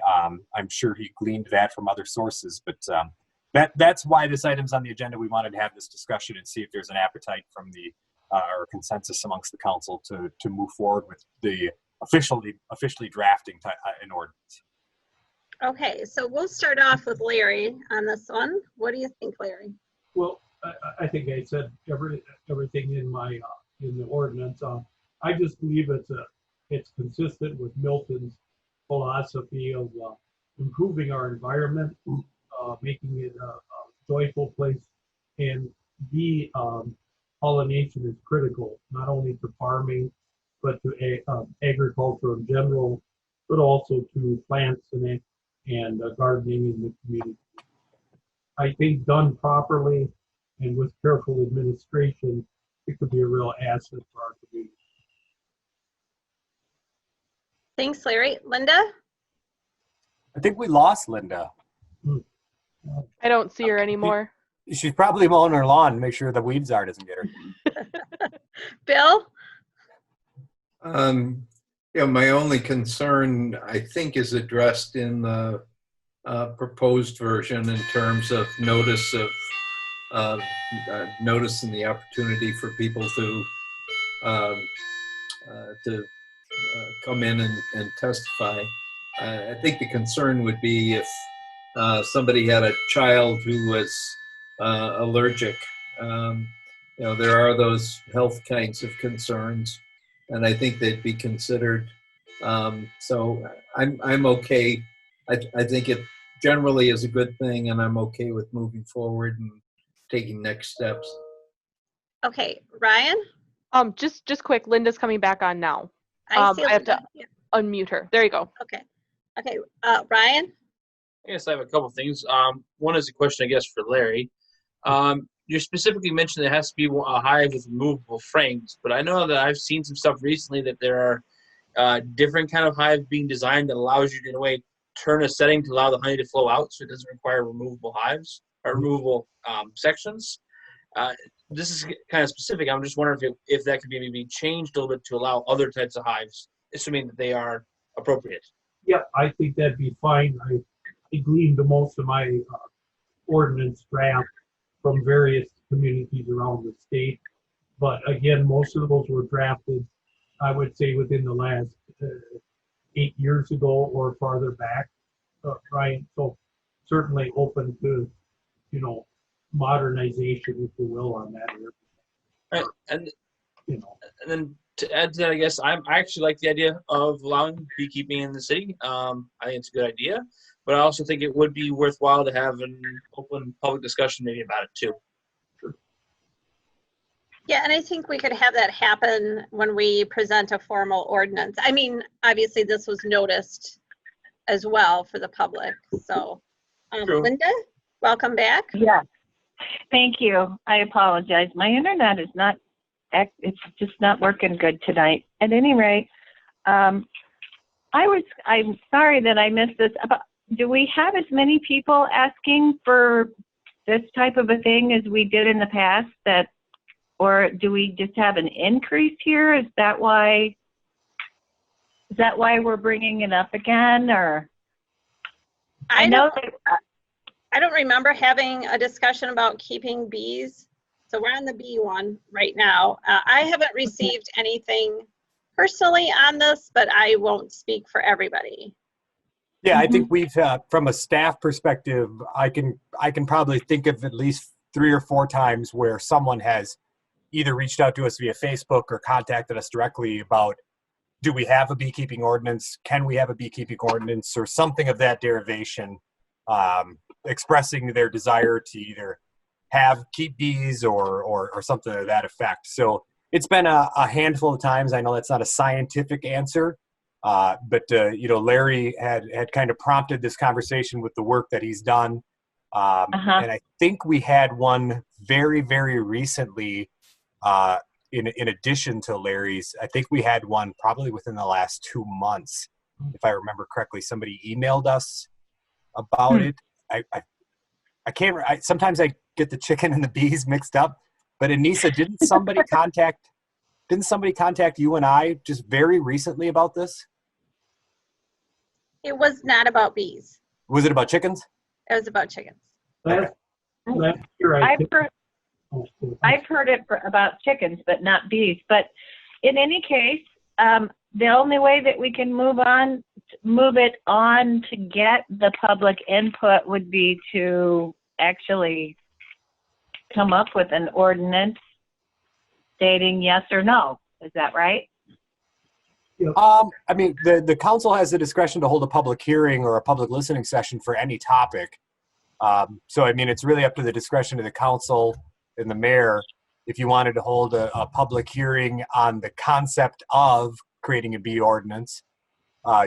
I'm sure he gleaned that from other sources. But that's why this item's on the agenda. We wanted to have this discussion and see if there's an appetite from the or consensus amongst the council to move forward with the officially drafting an ordinance. Okay, so we'll start off with Larry on this one. What do you think, Larry? Well, I think I said everything in my in the ordinance. I just believe it's consistent with Milton's philosophy of improving our environment, making it a joyful place, and pollination is critical, not only to farming, but to agriculture in general, but also to plants and gardening in the community. I think done properly and with careful administration, it could be a real asset for our community. Thanks, Larry. Linda? I think we lost Linda. I don't see her anymore. She's probably mowing her lawn to make sure the weed czar doesn't get her. Bill? My only concern, I think, is addressed in the proposed version in terms of notice and the opportunity for people to come in and testify. I think the concern would be if somebody had a child who was allergic. There are those health kinds of concerns, and I think they'd be considered. So I'm okay. I think it generally is a good thing, and I'm okay with moving forward and taking next steps. Okay, Ryan? Just quick, Linda's coming back on now. I see I have to Linda. Yeah. unmute her. There you go. Okay. Ryan? I guess I have a couple things. One is a question, I guess, for Larry. You specifically mentioned it has to be a hive with removable frames, but I know that I've seen some stuff recently that there are different kind of hives being designed that allows you to, in a way, turn a setting to allow the honey to flow out, so it doesn't require removable hives or removable sections. This is kind of specific. I'm just wondering if that could be maybe changed a little bit to allow other types of hives, assuming that they are appropriate. Yeah, I think that'd be fine. I gleaned most of my ordinance draft from various communities around the state. But again, most of those were drafted, I would say, within the last 8 years ago or farther back, right? So certainly open to, modernization, if you will, on that area. Right. And then to add to that, I guess I actually like the idea of allowing beekeeping in the city. I think it's a good idea, but I also think it would be worthwhile to have an open public discussion maybe about it too. Yeah, and I think we could have that happen when we present a formal ordinance. I mean, obviously this was noticed as well for the public, so True. Linda, welcome back. Yeah. Thank you. I apologize. My internet is not, it's just not working good tonight. At any rate, I'm sorry that I missed this. Do we have as many people asking for this type of a thing as we did in the past, or do we just have an increase here? Is that why we're bringing it up again, or? I know that, I don't remember having a discussion about keeping bees. So we're on the bee one right now. I haven't received anything personally on this, but I won't speak for everybody. Yeah, I think we've, from a staff perspective, I can probably think of at least 3 or 4 times where someone has either reached out to us via Facebook or contacted us directly about, do we have a beekeeping ordinance? Can we have a beekeeping ordinance, or something of that derivation, expressing their desire to either keep bees or something to that effect. So it's been a handful of times. I know that's not a scientific answer, but Larry had kind of prompted this conversation with the work that he's done. And I think we had one very, very recently, in addition to Larry's. I think we had one probably within the last 2 months, if I remember correctly. Somebody emailed us about it. I can't. Sometimes I get the chicken and the bees mixed up. But Anissa, didn't somebody contact you and I just very recently about this? It was not about bees. Was it about chickens? It was about chickens. Last year, I've heard it about chickens, but not bees. But in any case, the only way that we can move it on to get the public input would be to actually come up with an ordinance stating yes or no. Is that right? I mean, the council has the discretion to hold a public hearing or a public listening session for any topic. So, I mean, it's really up to the discretion of the council and the mayor. If you wanted to hold a public hearing on the concept of creating a bee ordinance,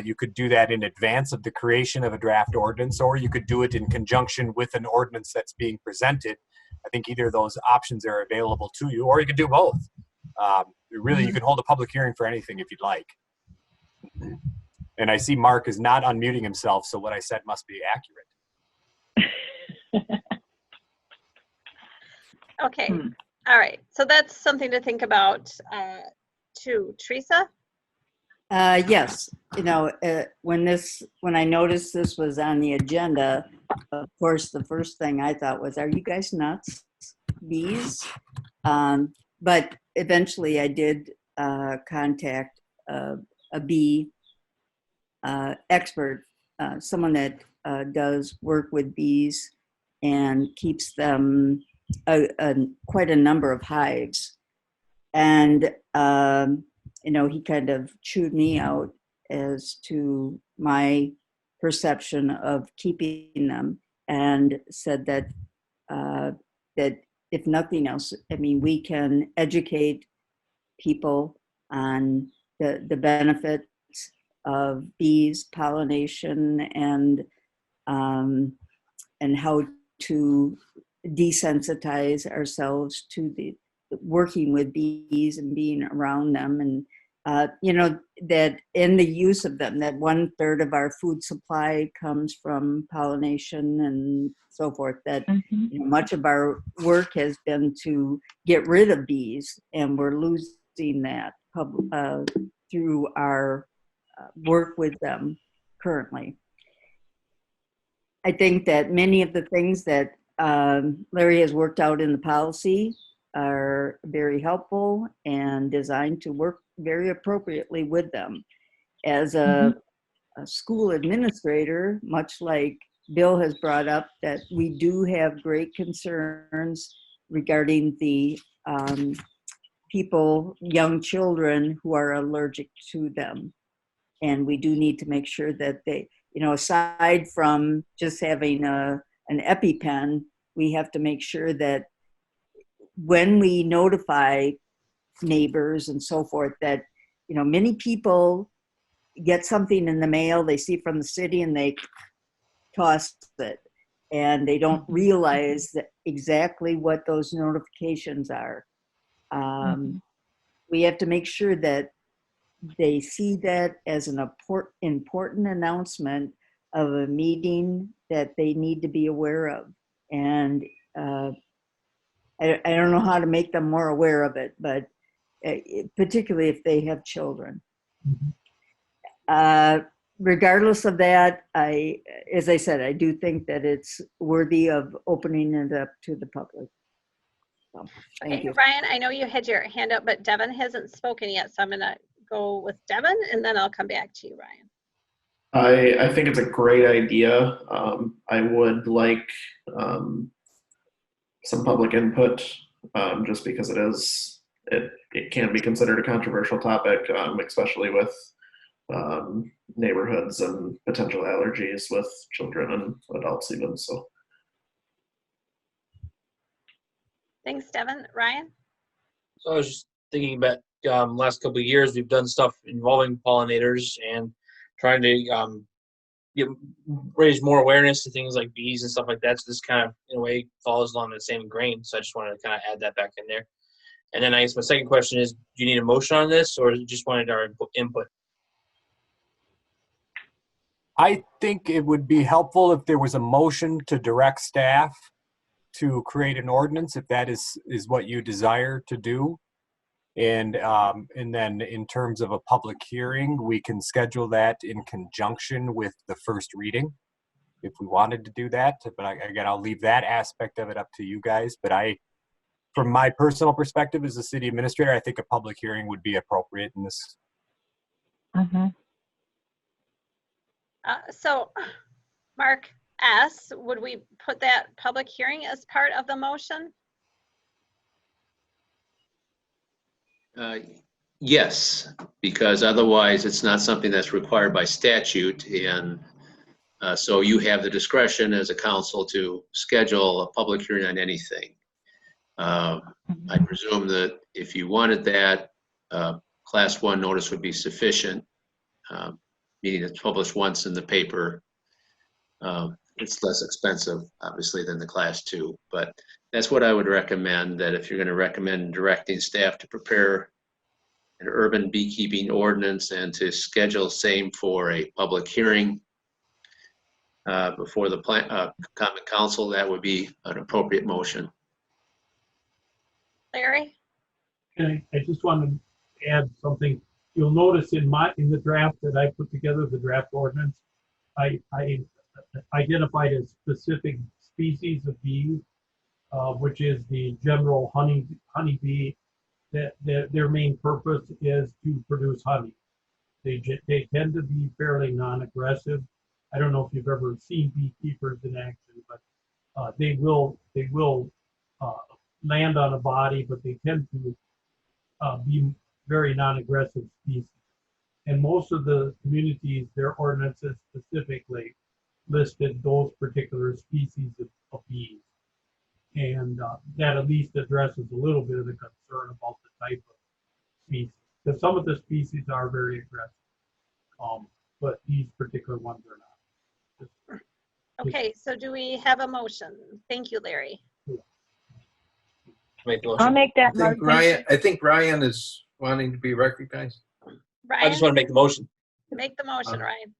you could do that in advance of the creation of a draft ordinance, or you could do it in conjunction with an ordinance that's being presented. I think either of those options are available to you, or you could do both. Really, you can hold a public hearing for anything if you'd like. And I see Mark is not unmuting himself, so what I said must be accurate. Okay. All right. So that's something to think about too. Teresa? Yes. When I noticed this was on the agenda, of course, the first thing I thought was, are you guys nuts? Bees? But eventually I did contact a bee expert, someone that does work with bees and keeps them quite a number of hives. And, he kind of chewed me out as to my perception of keeping them, and said that that if nothing else, I mean, we can educate people on the benefits of bees, pollination, and how to desensitize ourselves to the working with bees and being around them, and that in the use of them, that 1/3 of our food supply comes from pollination and so forth, that much of our work has been to get rid of bees, and we're losing that through our work with them currently. I think that many of the things that Larry has worked out in the policy are very helpful and designed to work very appropriately with them. As a school administrator, much like Bill has brought up, that we do have great concerns regarding the young children who are allergic to them. And we do need to make sure that they, aside from just having an EpiPen, we have to make sure that when we notify neighbors and so forth, that, many people get something in the mail they see from the city and they toss it. and they don't realize that exactly what those notifications are. We have to make sure that they see that as an important announcement of a meeting that they need to be aware of. And I don't know how to make them more aware of it, but particularly if they have children. Regardless of that, as I said, I do think that it's worthy of opening it up to the public. So, thank Okay, you. Ryan, I know you had your hand up, but Devin hasn't spoken yet, so I'm gonna go with Devin, and then I'll come back to you, Ryan. I think it's a great idea. I would like some public input, just because it can be considered a controversial topic, especially with neighborhoods and potential allergies with children and adults even. So Thanks, Devin. Ryan? So I was just thinking about last couple of years, we've done stuff involving pollinators and trying to raise more awareness to things like bees and stuff like that. So this kind of, in a way, follows along the same grain. So I just wanted to kind of add that back in there. And then I guess my second question is, do you need a motion on this, or just wanted our input? I think it would be helpful if there was a motion to direct staff to create an ordinance, if that is what you desire to do. And then in terms of a public hearing, we can schedule that in conjunction with the first reading if we wanted to do that. But again, I'll leave that aspect of it up to you guys. But from my personal perspective as a city administrator, I think a public hearing would be appropriate in this. So, Mark S., would we put that public hearing as part of the motion? Yes, because otherwise it's not something that's required by statute, and so you have the discretion as a council to schedule a public hearing on anything. I presume that if you wanted that, Class 1 notice would be sufficient, meaning it's published once in the paper. It's less expensive, obviously, than the Class 2, but that's what I would recommend, that if you're going to recommend directing staff to prepare an urban beekeeping ordinance and to schedule same for a public hearing before the Common Council, that would be an appropriate motion. Larry? And I just want to add something. You'll notice in the draft that I put together, the draft ordinance, I identified a specific species of bee, which is the general honeybee. That their main purpose is to produce honey. They tend to be fairly non-aggressive. I don't know if you've ever seen beekeepers in action, but they will land on a body, but they tend to be very non-aggressive species. And most of the communities, their ordinances specifically listed those particular species of bees. And that at least addresses a little bit of the concern about the type of species. Because some of the species are very aggressive, but these particular ones are not. Okay, so do we have a motion? Thank you, Larry. I'll make that motion. I think Ryan is wanting to be recognized. Ryan? I just want to make the motion. Make the motion, Ryan.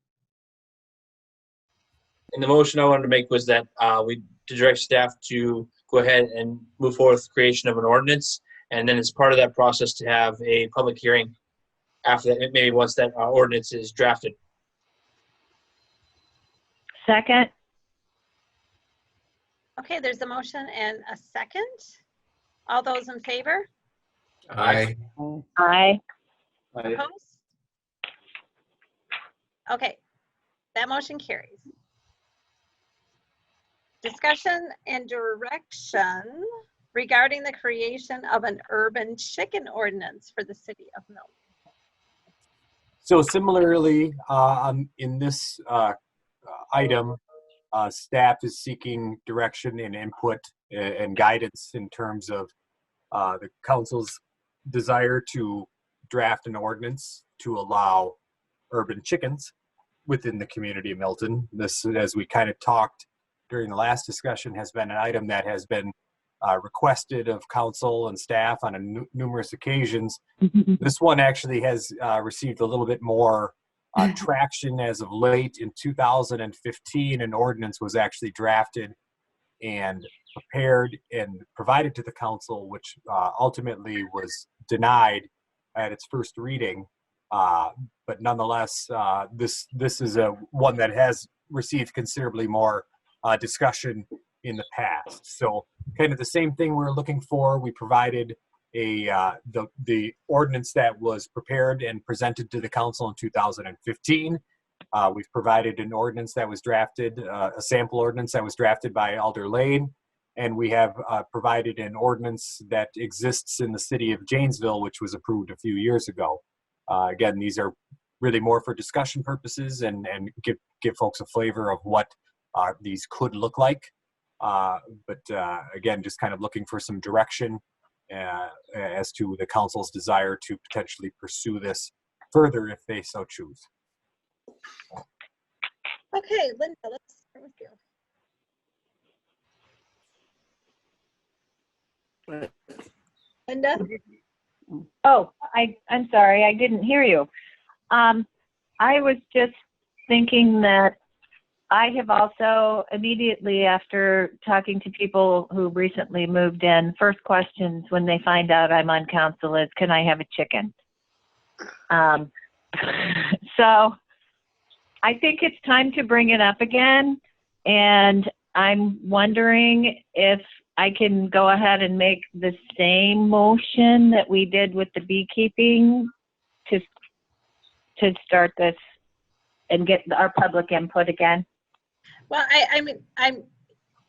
And the motion I wanted to make was that to direct staff to go ahead and move forward with the creation of an ordinance, and then as part of that process to have a public hearing after that, maybe once that ordinance is drafted. Second. Okay, there's a motion and a second. All those in favor? Aye. Aye. Opposed? Okay, that motion carries. Discussion and direction regarding the creation of an urban chicken ordinance for the city of Milton. So similarly, in this item, staff is seeking direction and input and guidance in terms of the council's desire to draft an ordinance to allow urban chickens within the community of Milton. This, as we kind of talked during the last discussion has been an item that has been requested of council and staff on numerous occasions. This one actually has received a little bit more traction as of late. In 2015, an ordinance was actually drafted and prepared and provided to the council, which ultimately was denied at its first reading. But nonetheless, this is one that has received considerably more discussion in the past. So kind of the same thing we're looking for. We provided the ordinance that was prepared and presented to the council in 2015. We've provided an ordinance that was drafted, a sample ordinance that was drafted by Alder Lane, and we have provided an ordinance that exists in the city of Janesville, which was approved a few years ago. Again, these are really more for discussion purposes and give folks a flavor of what these could look like. But again, just kind of looking for some direction as to the council's desire to potentially pursue this further if they so choose. Okay, Linda, let's start with you. Linda? Oh, I'm sorry, I didn't hear you. I was just thinking that I have also immediately after talking to people who recently moved in, first questions when they find out I'm on council is, can I have a chicken? So I think it's time to bring it up again. And I'm wondering if I can go ahead and make the same motion that we did with the beekeeping to start this and get our public input again. Well,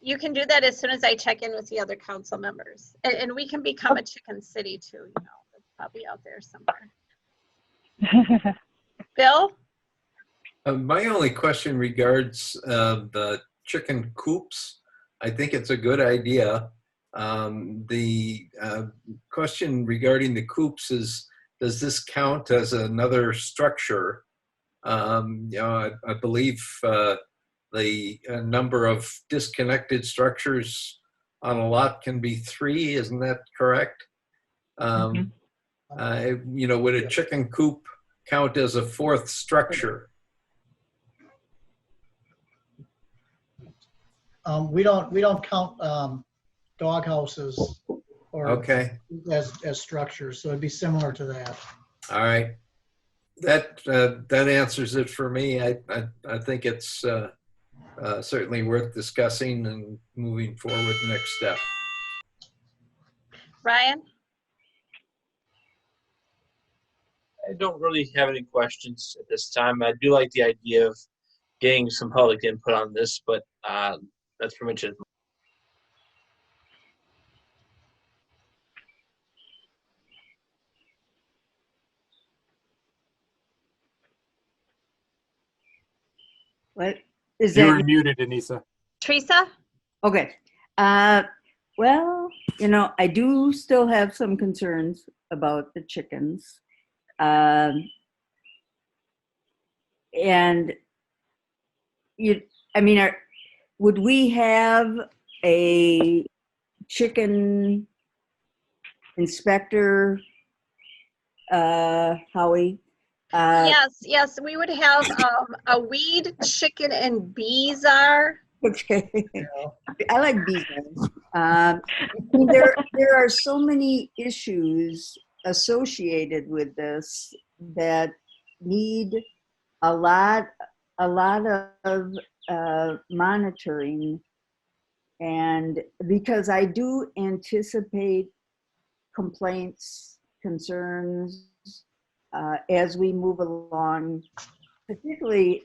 you can do that as soon as I check in with the other council members. And we can become a chicken city too, you know, it's probably out there somewhere. Bill? My only question regards the chicken coops. I think it's a good idea. The question regarding the coops is, does this count as another structure? You know, I believe the number of disconnected structures on a lot can be 3, isn't that correct? You know, would a chicken coop count as a 4th structure? We don't count dog houses or Okay. as structures, so it'd be similar to that. All right. That answers it for me. I think it's certainly worth discussing and moving forward next step. Ryan? I don't really have any questions at this time. I do like the idea of getting some public input on this, but that's pretty much it. What is You that? were muted, Anissa. Teresa? Okay. Well, you know, I do still have some concerns about the chickens. And would we have a chicken inspector, Howie? Yes, we would have a weed, chicken, and bee czar. Okay, I like bees. There are so many issues associated with this that need a lot of monitoring, and because I do anticipate complaints, concerns as we move along, particularly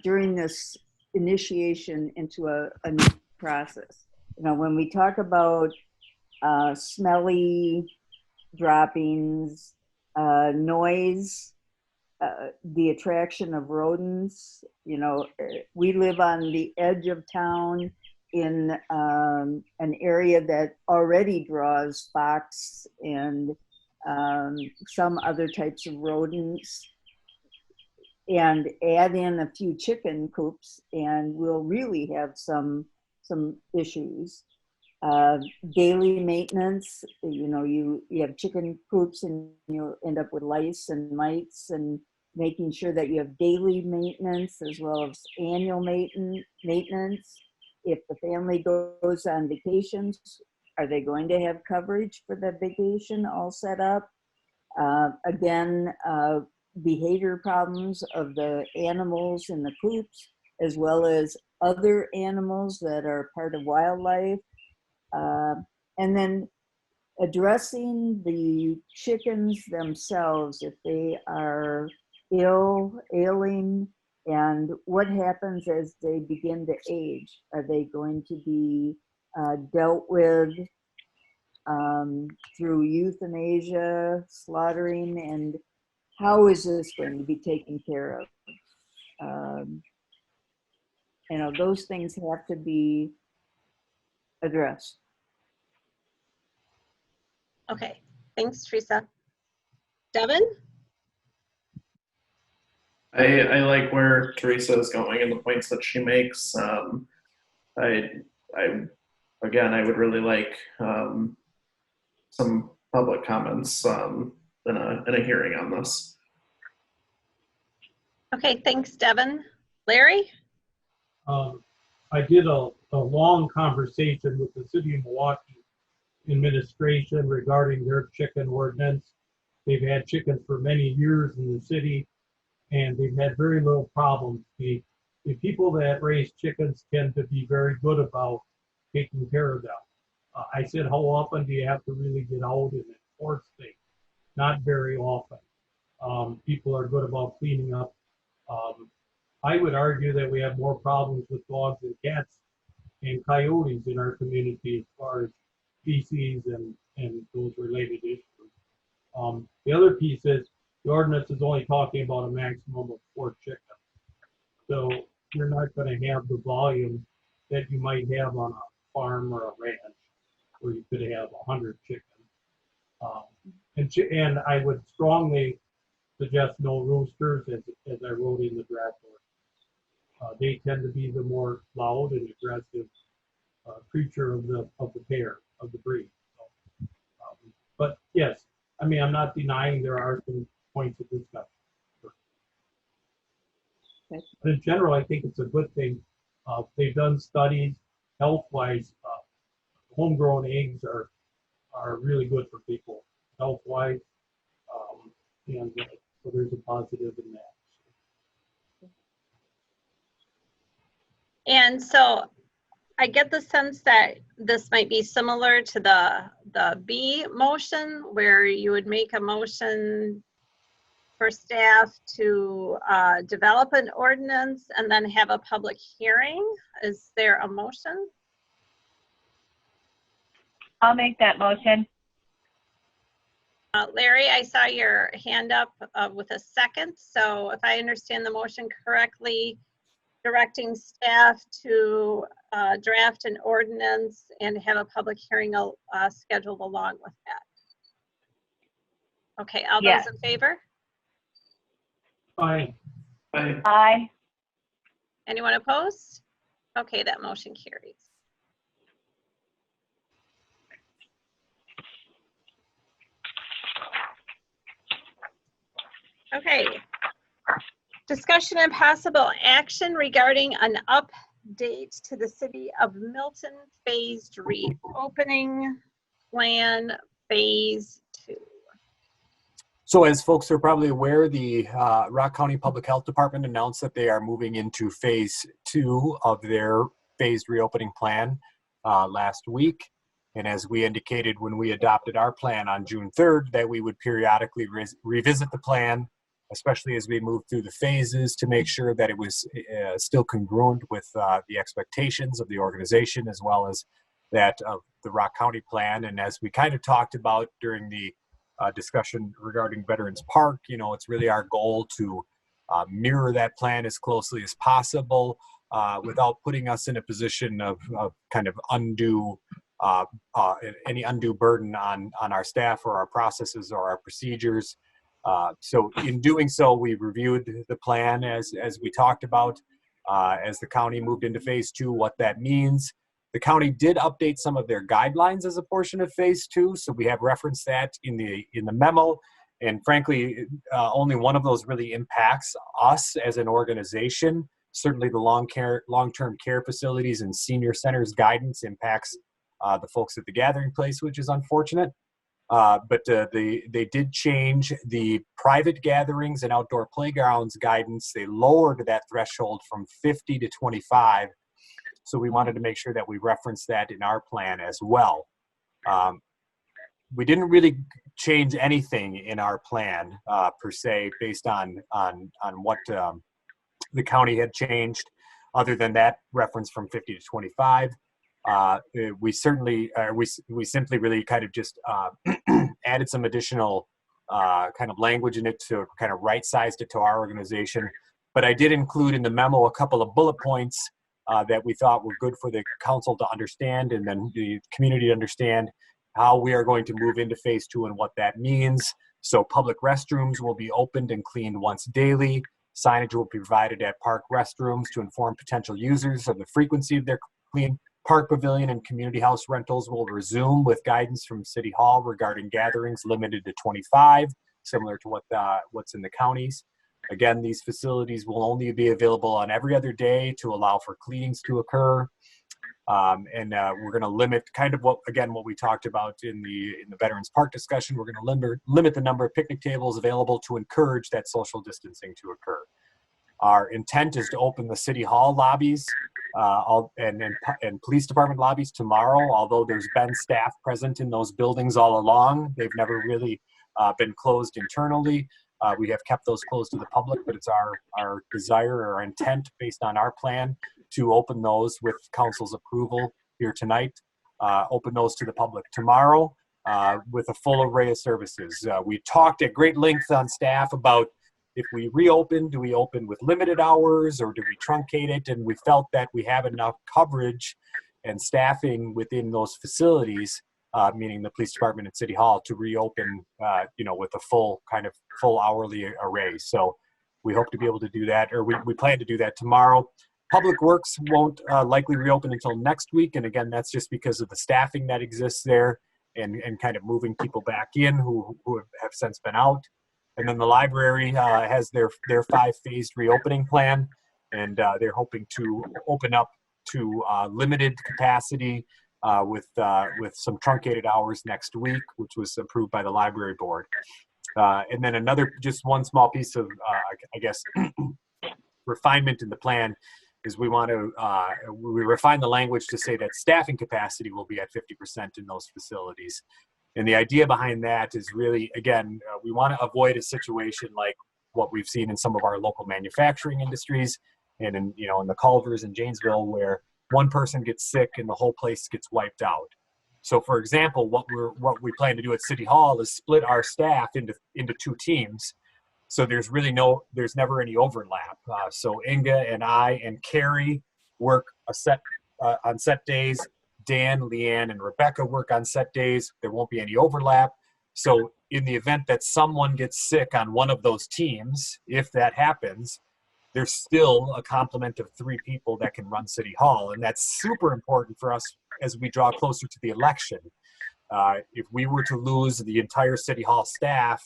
during this initiation into a new process. You know, when we talk about smelly droppings, noise, the attraction of rodents, you know, we live on the edge of town in an area that already draws fox and some other types of rodents. and add in a few chicken coops, and we'll really have some issues. Daily maintenance, you have chicken coops and you'll end up with lice and mites, and making sure that you have daily maintenance as well as annual maintenance. If the family goes on vacations, are they going to have coverage for the vacation all set up? Again, behavior problems of the animals in the coops, as well as other animals that are part of wildlife. And then addressing the chickens themselves, if they are ailing, and what happens as they begin to age. Are they going to be dealt with through euthanasia, slaughtering, and how is this going to be taken care of? Those things have to be addressed. Okay, thanks, Teresa. Devin? I like where Teresa is going and the points that she makes. I would really like some public comments in a hearing on this. Okay, thanks, Devin. Larry? I did a long conversation with the city of Milwaukee administration regarding their chicken ordinance. They've had chickens for many years in the city, and they've had very little problems. The people that raise chickens tend to be very good about taking care of them. I said, how often do you have to really get out and enforce things? Not very often. People are good about cleaning up. I would argue that we have more problems with dogs and cats and coyotes in our community as far as species and those related issues. The other piece is the ordinance is only talking about a maximum of 4 chickens. So you're not going to have the volume that you might have on a farm or a ranch where you could have 100 chickens. And I would strongly suggest no roosters, as I wrote in the draft order. They tend to be the more loud and aggressive creature of the pair, of the breed. So, but yes, I mean, I'm not denying there are some points of discussion. But in general, I think it's a good thing. They've done studies health-wise. Homegrown eggs are really good for people health-wise, and so there's a positive in that. And so I get the sense that this might be similar to the B motion, where you would make a motion for staff to develop an ordinance and then have a public hearing. Is there a motion? I'll make that motion. Larry, I saw your hand up with a second. So if I understand the motion correctly, directing staff to draft an ordinance and have a public hearing scheduled along with that. Okay, all Yes. those in favor? Aye. Aye. Aye. Anyone opposed? Okay, that motion carries. Okay. Discussion and possible action regarding an update to the City of Milton phased reopening plan phase 2. So as folks are probably aware, the Rock County Public Health Department announced that they are moving into phase 2 of their phased reopening plan last week. And as we indicated when we adopted our plan on June 3rd, that we would periodically revisit the plan, especially as we move through the phases, to make sure that it was still congruent with the expectations of the organization, as well as that of the Rock County plan. And as we kind of talked about during the discussion regarding Veterans Park, you know, it's really our goal to mirror that plan as closely as possible without putting us in a position of kind of any undue burden on our staff or our processes or our procedures. So in doing so, we reviewed the plan as we talked about, as the county moved into phase 2, what that means. The county did update some of their guidelines as a portion of phase 2, so we have referenced that in the memo. And frankly, only one of those really impacts us as an organization. Certainly the long-term care facilities and senior centers guidance impacts the folks at the gathering place, which is unfortunate. But they did change the private gatherings and outdoor playgrounds guidance. They lowered that threshold from 50 to 25. So we wanted to make sure that we reference that in our plan as well. We didn't really change anything in our plan per se, based on what the county had changed, other than that reference from 50 to 25. We simply really kind of just added some additional kind of language in it to kind of right-sized it to our organization. But I did include in the memo a couple of bullet points that we thought were good for the council to understand, and then the community to understand how we are going to move into phase 2 and what that means. So public restrooms will be opened and cleaned once daily. Signage will be provided at park restrooms to inform potential users of the frequency of their clean. Park Pavilion and community house rentals will resume with guidance from City Hall regarding gatherings limited to 25, similar to what's in the counties. Again, these facilities will only be available on every other day to allow for cleanings to occur. We're going to limit kind of what we talked about in the Veterans Park discussion. We're going to limit the number of picnic tables available to encourage that social distancing to occur. Our intent is to open the City Hall lobbies and police department lobbies tomorrow, although there's been staff present in those buildings all along. They've never really been closed internally. We have kept those closed to the public, but it's our desire or our intent based on our plan to open those with council's approval here tonight, open those to the public tomorrow with a full array of services. We talked at great length on staff about if we reopen, do we open with limited hours or do we truncate it? And we felt that we have enough coverage and staffing within those facilities, meaning the police department and City Hall, to reopen, with a full hourly array. So we hope to be able to do that, or we plan to do that tomorrow. Public Works won't likely reopen until next week. And again, that's just because of the staffing that exists there and kind of moving people back in who have since been out. And then the library has their 5-phased reopening plan, and they're hoping to open up to limited capacity with some truncated hours next week, which was approved by the library board. And then just one small piece of, refinement in the plan is we want to we refine the language to say that staffing capacity will be at 50% in those facilities. And the idea behind that is really, again, we want to avoid a situation like what we've seen in some of our local manufacturing industries and in the Culvers in Janesville, where one person gets sick and the whole place gets wiped out. So for example, what we plan to do at City Hall is split our staff into 2 teams. So there's never any overlap. So Inga and I and Carrie work on set days. Dan, Leanne, and Rebecca work on set days. There won't be any overlap. So in the event that someone gets sick on one of those teams, if that happens, there's still a complement of 3 people that can run City Hall. And that's super important for us as we draw closer to the election. If we were to lose the entire City Hall staff,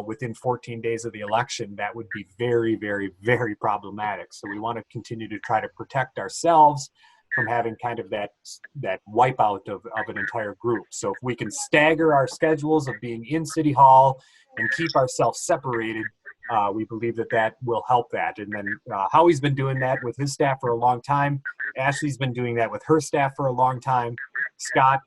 within 14 days of the election, that would be very, very, very problematic. So we want to continue to try to protect ourselves from having kind of that wipeout of an entire group. So if we can stagger our schedules of being in City Hall and keep ourselves separated, we believe that will help that. And then Howie's been doing that with his staff for a long time. Ashley's been doing that with her staff for a long time. Scott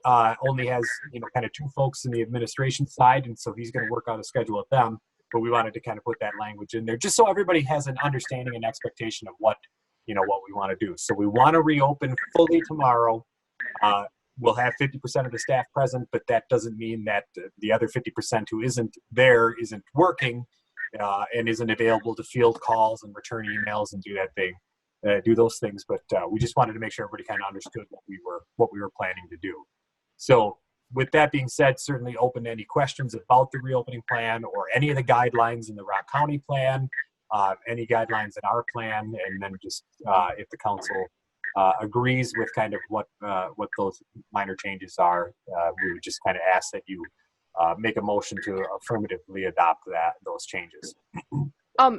only has kind of 2 folks in the administration side, and so he's going to work out a schedule with them. But we wanted to kind of put that language in there just so everybody has an understanding and expectation of what we want to do. So we want to reopen fully tomorrow. We'll have 50% of the staff present, but that doesn't mean that the other 50% who isn't there isn't working and isn't available to field calls and return emails and do those things. But we just wanted to make sure everybody kind of understood what we were planning to do. So with that being said, certainly open to any questions about the reopening plan or any of the guidelines in the Rock County plan, any guidelines in our plan, and then just if the council agrees with kind of what those minor changes are, we would just kind of ask that you make a motion to affirmatively adopt those changes.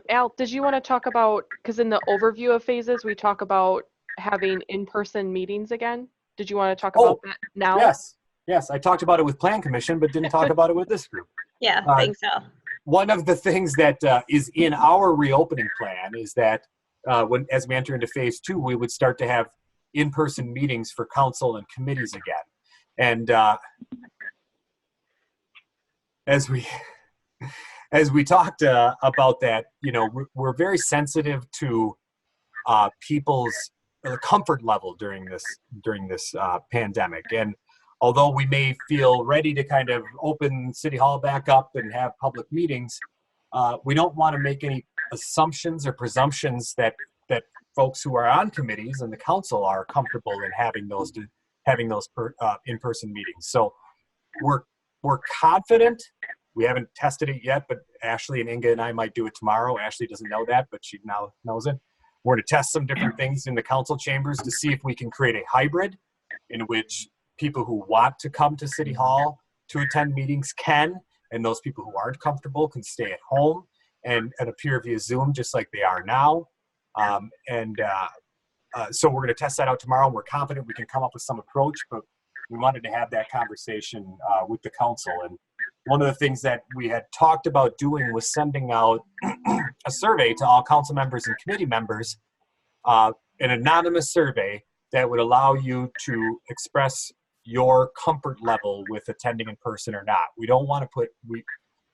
Al, did you want to talk about, because in the overview of phases, we talk about having in-person meetings again. Did you want to talk about that now? Yes, I talked about it with Plan Commission, but didn't talk about it with this group. Yeah, thanks, Al. One of the things that is in our reopening plan is that as we enter into phase 2, we would start to have in-person meetings for council and committees again. And as we talked about that, we're very sensitive to people's comfort level during this pandemic. And although we may feel ready to kind of open City Hall back up and have public meetings, we don't want to make any assumptions or presumptions that folks who are on committees and the council are comfortable in having those in-person meetings. So we're confident. We haven't tested it yet, but Ashley and Inga and I might do it tomorrow. Ashley doesn't know that, but she now knows it. We're going to test some different things in the council chambers to see if we can create a hybrid in which people who want to come to City Hall to attend meetings can, and those people who aren't comfortable can stay at home and appear via Zoom just like they are now. So we're going to test that out tomorrow, and we're confident we can come up with some approach, but we wanted to have that conversation with the council. And one of the things that we had talked about doing was sending out a survey to all council members and committee members, an anonymous survey that would allow you to express your comfort level with attending in person or not. We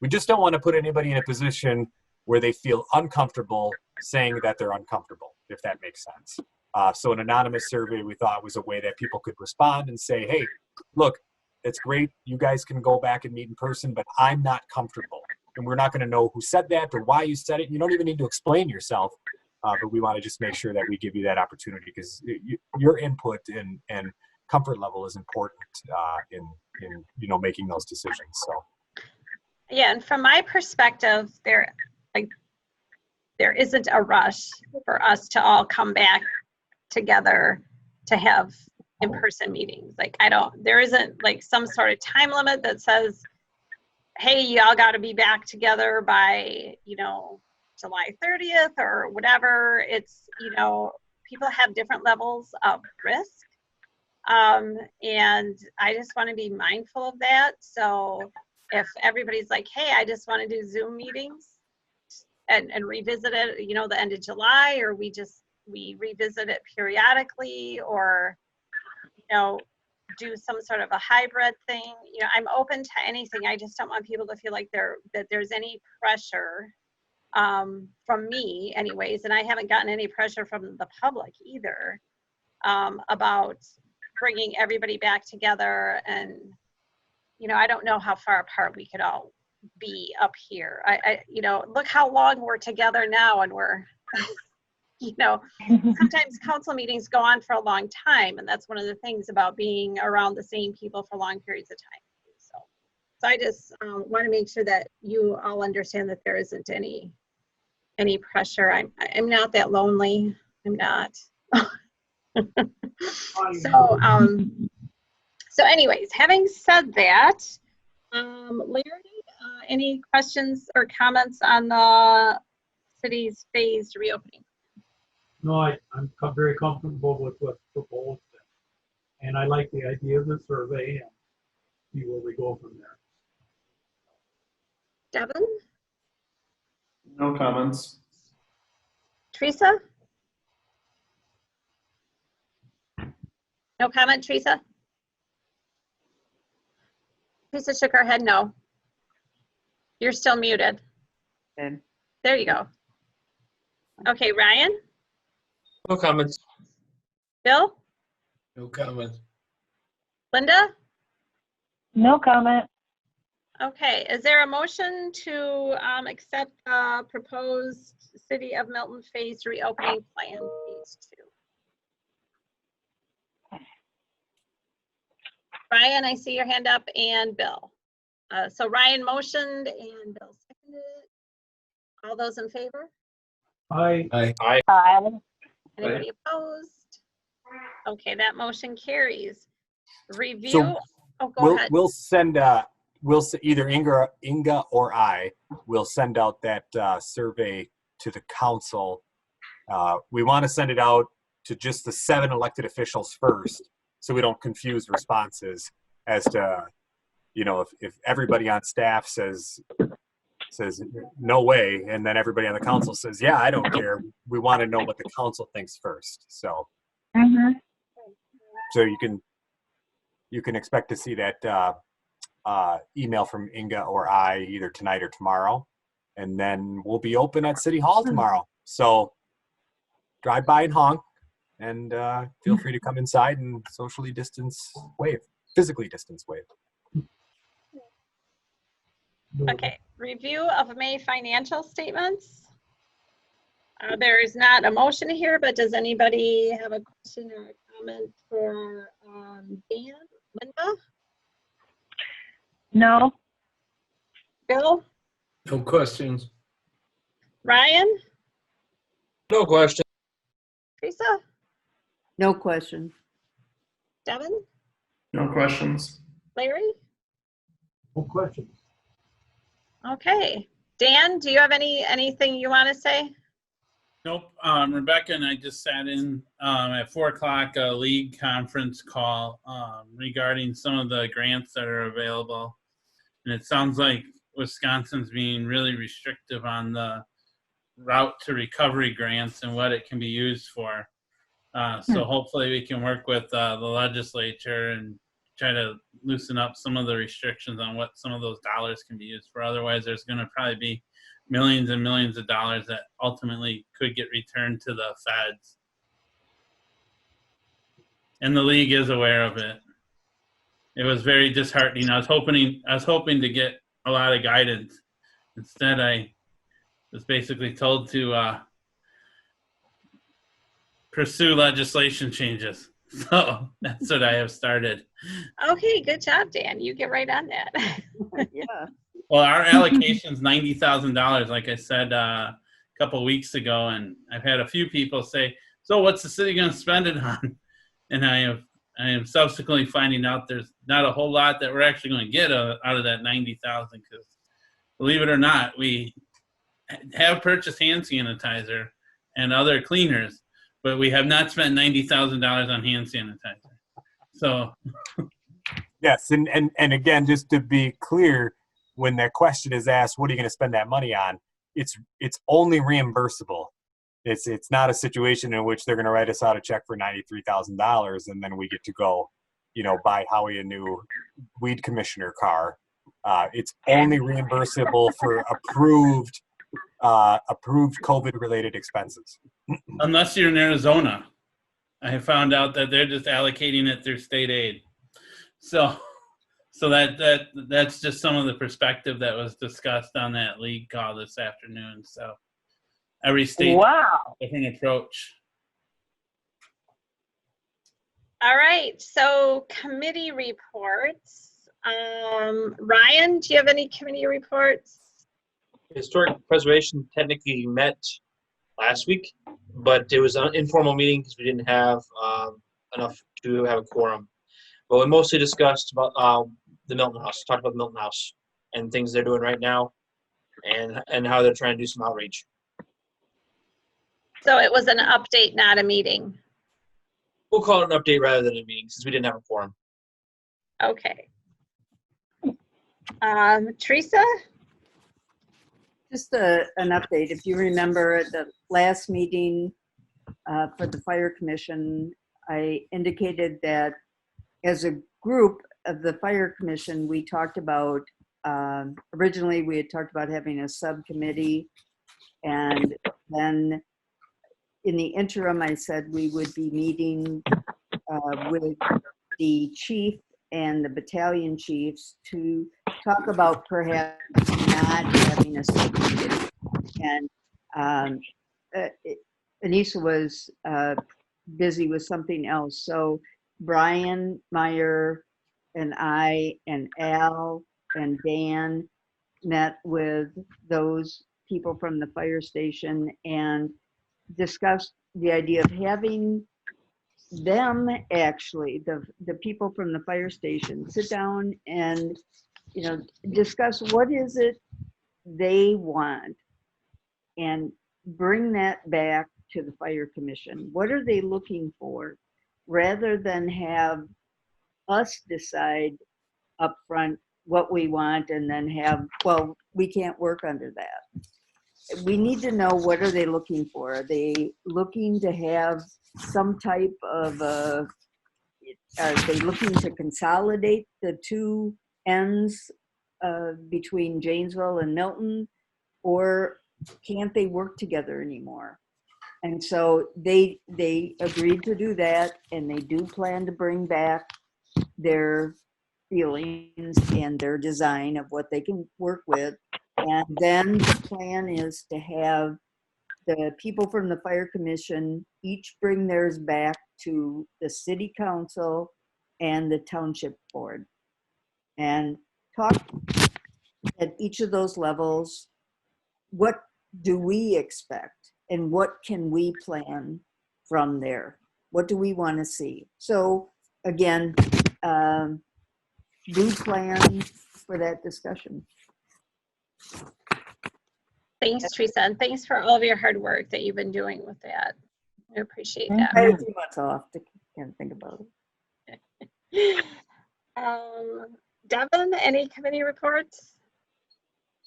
just don't want to put anybody in a position where they feel uncomfortable saying that they're uncomfortable, if that makes sense. So an anonymous survey we thought was a way that people could respond and say, hey, look, it's great. You guys can go back and meet in person, but I'm not comfortable. And we're not going to know who said that or why you said it. You don't even need to explain yourself, but we want to just make sure that we give you that opportunity because your input and comfort level is important in making those decisions. So. Yeah, and from my perspective, there isn't a rush for us to all come back together to have in-person meetings. There isn't like some sort of time limit that says, hey, y'all got to be back together by, July 30th or whatever. It's, people have different levels of risk. And I just want to be mindful of that. So if everybody's like, hey, I just want to do Zoom meetings and revisit it, the end of July, or we revisit it periodically, or, do some sort of a hybrid thing. I'm open to anything. I just don't want people to feel like that there's any pressure from me anyways. And I haven't gotten any pressure from the public either about bringing everybody back together. And, I don't know how far apart we could all be up here. Look how long we're together now, and we're, sometimes council meetings go on for a long time, and that's one of the things about being around the same people for long periods of time. So I just want to make sure that you all understand that there isn't any pressure. I'm not that lonely. I'm not. So anyways, having said that, Larry, any questions or comments on the city's phased reopening? No, I'm very comfortable with what's proposed. And I like the idea of the survey and see where we go from there. Devin? No comments. Teresa? No comment, Teresa? Teresa shook her head no. You're still muted. Okay. There you go. Okay, Ryan? No comments. Bill? No comment. Linda? No comment. Okay, is there a motion to accept the proposed City of Milton phased reopening plan, phase 2? Ryan, I see your hand up, and Bill. So Ryan motioned and Bill seconded it. All those in favor? I, Aye. Anybody opposed? Okay, that motion carries. Review, oh, go ahead. We'll send either Inga or I will send out that survey to the council. We want to send it out to just the 7 elected officials first, so we don't confuse responses as to, if everybody on staff says no way, and then everybody on the council says, yeah, I don't care. We want to know what the council thinks first. So, so you can expect to see that email from Inga or I either tonight or tomorrow, and then we'll be open at City Hall tomorrow. So drive by and honk, and feel free to come inside and physically distance wave. Okay, review of May financial statements. There is not a motion here, but does anybody have a question or a comment for Dan, Linda, No. Bill, No questions. Ryan, No question. Teresa, No question. Devin, No questions. Larry? no questions. Okay. Dan, do you have anything you want to say? Nope. Rebecca and I just sat in at 4 o'clock a league conference call regarding some of the grants that are available. And it sounds like Wisconsin's being really restrictive on the route to recovery grants and what it can be used for. So hopefully we can work with the legislature and try to loosen up some of the restrictions on what some of those dollars can be used for. Otherwise, there's going to probably be millions and millions of dollars that ultimately could get returned to the feds. And the league is aware of it. It was very disheartening. I was hoping to get a lot of guidance. Instead, I was basically told to pursue legislation changes. So that's what I have started. Okay, good job, Dan. You get right on that. Yeah. Well, our allocation's $90,000, like I said a couple of weeks ago, and I've had a few people say, "So, what's the city going to spend it on?" And I am subsequently finding out there's not a whole lot that we're actually going to get out of that $90,000. Because, believe it or not, we have purchased hand sanitizer and other cleaners, but we have not spent $90,000 on hand sanitizer. So, yes, and again, just to be clear, when that question is asked, what are you going to spend that money on? It's only reimbursable. It's not a situation in which they're going to write us out a check for $93,000 and then we get to go, buy Howie a new weed commissioner car. It's only reimbursable for approved COVID-related expenses. unless you're in Arizona, I found out that they're just allocating it through state aid. So that's just some of the perspective that was discussed on that league call this afternoon. So every state has a different approach. All right, so committee reports. Ryan, do you have any committee reports? Historic preservation technically met last week, but it was an informal meeting because we didn't have enough to have a quorum. But we mostly discussed about the Milton House, talked about the Milton House and things they're doing right now and how they're trying to do some outreach. So it was an update, not a meeting. We'll call it an update rather than a meeting since we didn't have a quorum. Okay. Teresa? Just an update. If you remember at the last meeting for the Fire Commission, I indicated that as a group of the Fire Commission, we talked about, originally we had talked about having a subcommittee, and then in the interim, I said we would be meeting with the chief and the battalion chiefs to talk about perhaps not having a subcommittee. And Anissa was busy with something else. So Brian Meyer and I and Al and Dan met with those people from the fire station and discussed the idea of having them, actually, the people from the fire station, sit down and, you know, discuss what is it they want and bring that back to the fire commission. What are they looking for? Rather than have us decide up front what we want and then have, well, we can't work under that. We need to know, what are they looking for? Are they looking to have some type of are they looking to consolidate the two ends between Janesville and Milton, or can't they work together anymore? And so they agreed to do that, and they do plan to bring back their feelings and their design of what they can work with. And then the plan is to have the people from the fire commission each bring theirs back to the city council and the township board and talk at each of those levels. What do we expect and what can we plan from there? What do we want to see? So again, do plan for that discussion. Thanks, Teresa, and thanks for all of your hard work that you've been doing with that. I appreciate I that. had a few months off to kind of think about it. Devin, any committee reports?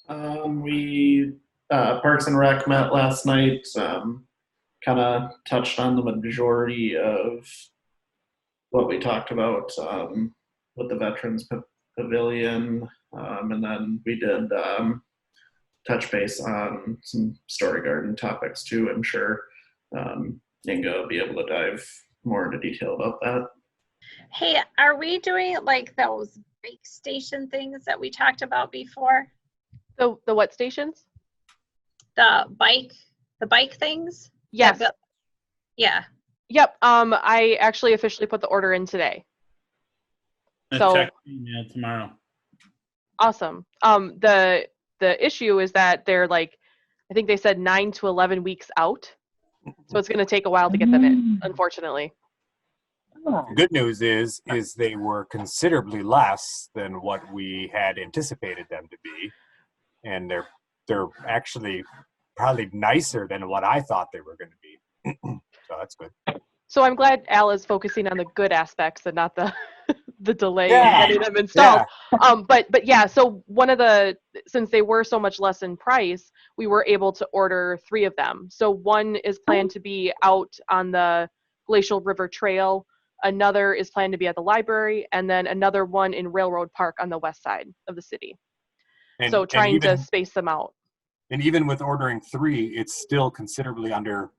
We Parks and Rec met last night. Kind of touched on the majority of what we talked about with the Veterans Pavilion, and then we did touch base on some story garden topics too. I'm sure Inga will be able to dive more into detail about that. Hey, are we doing like those bike station things that we talked about before? The what stations? The bike things? Yes. Yeah. Yep. I actually officially put the order in today. So check email tomorrow. Awesome. The issue is that they're like, I think they said 9 to 11 weeks out. So it's going to take a while to get them in, unfortunately. The good news is they were considerably less than what we had anticipated them to be, and they're actually probably nicer than what I thought they were going to be. So that's good. So I'm glad Al is focusing on the good aspects and not the the delay in getting them installed. Yeah. But yeah, so since they were so much less in price, we were able to order 3 of them. So one is planned to be out on the Glacial River Trail, another is planned to be at the library, and then another one in Railroad Park on the west side of the city. So trying to space them out. And even with ordering 3, it's still considerably under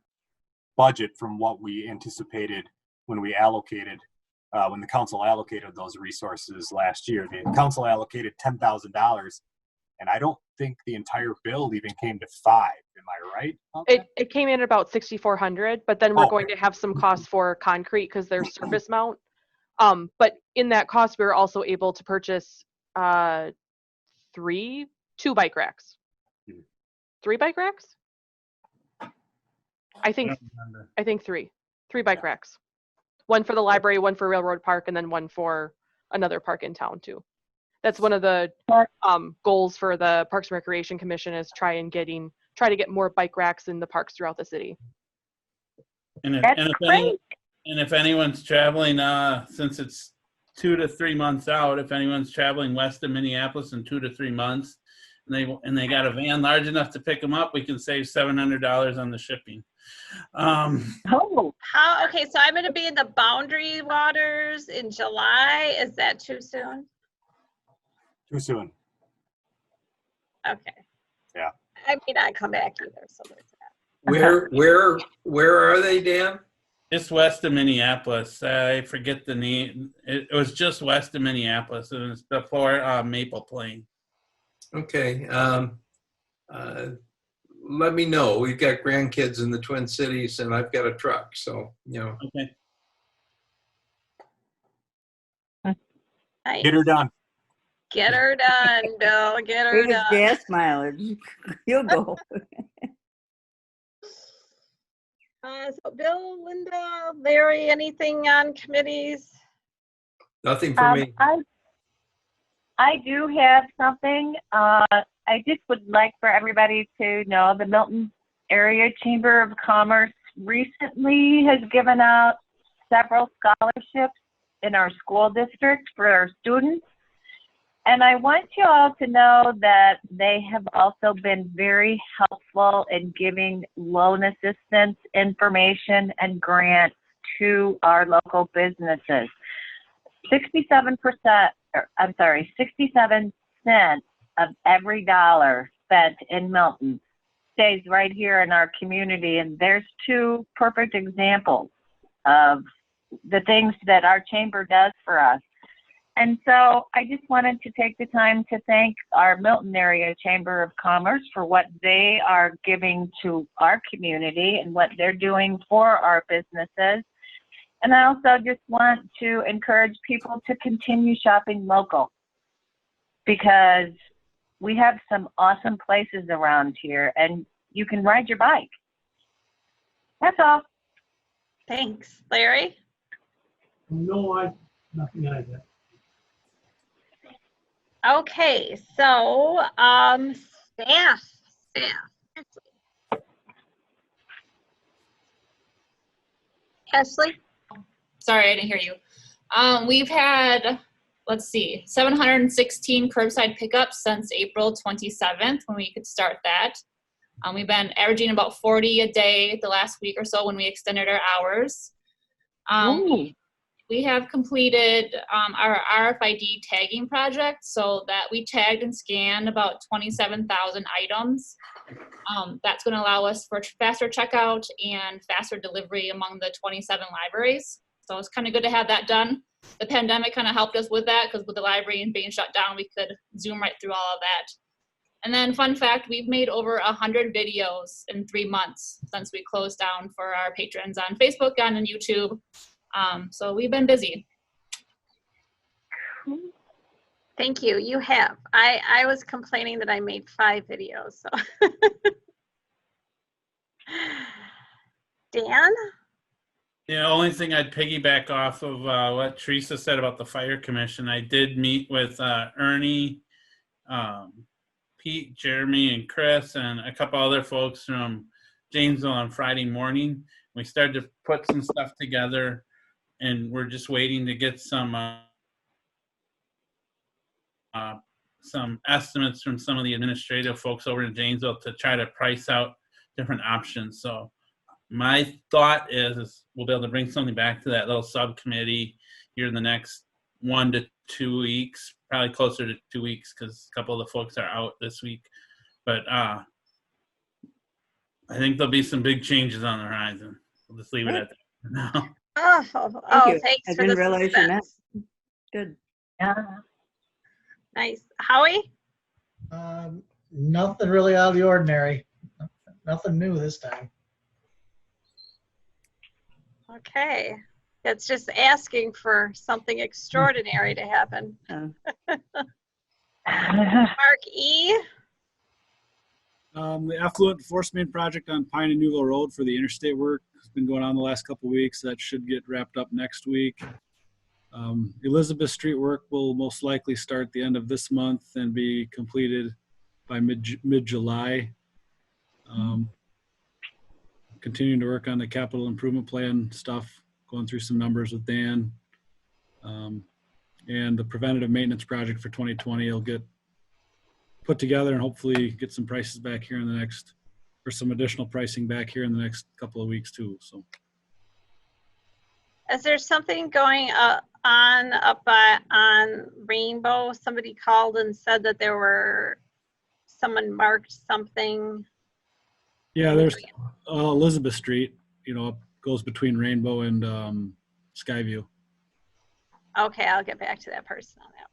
budget from what we anticipated when we allocated, when the council allocated those resources last year. The council allocated $10,000, and I don't think the entire build even came to 5. Am I right? Okay. It came in at about $6,400, but then we're going to have some costs for concrete because there's surface mount. But in that cost, we were also able to purchase 2 bike racks. 3 bike racks? I think 3 bike racks. One for the library, one for Railroad Park, and then one for another park in town too. That's one of the goals for the Parks and Recreation Commission is try to get more bike racks in the parks throughout the city. And if anyone's traveling, since it's 2 to 3 months out, if anyone's traveling west of Minneapolis in 2 to 3 months, and they got a van large enough to pick them up, we can save $700 on the shipping. Okay, so I'm going to be in the Boundary Waters in July. Is that too soon? Too soon. Okay. Yeah. I may not come back either, so there's that. Where are they, Dan? Just west of Minneapolis. I forget the name. It was just west of Minneapolis. It was before Maple Plain. Okay. Let me know. We've got grandkids in the Twin Cities, and I've got a truck, so Okay. Nice. Get her done. Get her done, Bill. Get her Bring his done. gas mileage. You'll go. So Bill, Linda, Larry, anything on committees? Nothing for me. I do have something. I just would like for everybody to know the Milton Area Chamber of Commerce recently has given out several scholarships in our school district for our students. And I want you all to know that they have also been very helpful in giving loan assistance information and grants to our local businesses. 67%, 67 cents of every dollar spent in Milton stays right here in our community. And there's two perfect examples of the things that our chamber does for us. And so I just wanted to take the time to thank our Milton Area Chamber of Commerce for what they are giving to our community and what they're doing for our businesses. And I also just want to encourage people to continue shopping local because we have some awesome places around here and you can ride your bike. That's all. Thanks. Larry? No, nothing I did. Okay, so staff. Ashley? Sorry, I didn't hear you. We've had, let's see, 716 curbside pickups since April 27th when we could start that. We've been averaging about 40 a day the last week or so when we extended our hours. We have completed our RFID tagging project so that we tagged and scanned about 27,000 items. That's going to allow us for faster checkout and faster delivery among the 27 libraries. So it's kind of good to have that done. The pandemic kind of helped us with that because with the library being shut down, we could zoom right through all of that. And then fun fact, we've made over 100 videos in 3 months since we closed down for our patrons on Facebook and on YouTube. So we've been busy. Thank you. You have. I was complaining that I made 5 videos. So. Dan? The only thing I'd piggyback off of what Teresa said about the Fire Commission, I did meet with Ernie, Pete, Jeremy, and Chris, and a couple other folks from Janesville on Friday morning. We started to put some stuff together, and we're just waiting to get some estimates from some of the administrative folks over in Janesville to try to price out different options. So my thought is we'll be able to bring something back to that little subcommittee here in the next 1 to 2 weeks, probably closer to 2 weeks because a couple of the folks are out this week. But I think there'll be some big changes on the horizon. We'll just leave it at that for now. Thanks I for didn't the realize you suspense. Good. Nice. Howie? Nothing really out of the ordinary. Nothing new this time. Okay. It's just asking for something extraordinary to happen. Mark E. The affluent force main project on Pine and Newville Road for the interstate work has been going on the last couple of weeks. That should get wrapped up next week. Elizabeth Street work will most likely start the end of this month and be completed by mid-July. Continuing to work on the capital improvement plan stuff, going through some numbers with Dan. And the preventative maintenance project for 2020 will get put together and hopefully get some prices back here in the next, or some additional pricing back here in the next couple of weeks too. So. Is there something going on up on Rainbow? Somebody called and said that someone marked something. Yeah, there's Elizabeth Street, goes between Rainbow and Skyview. Okay, I'll get back to that person on that.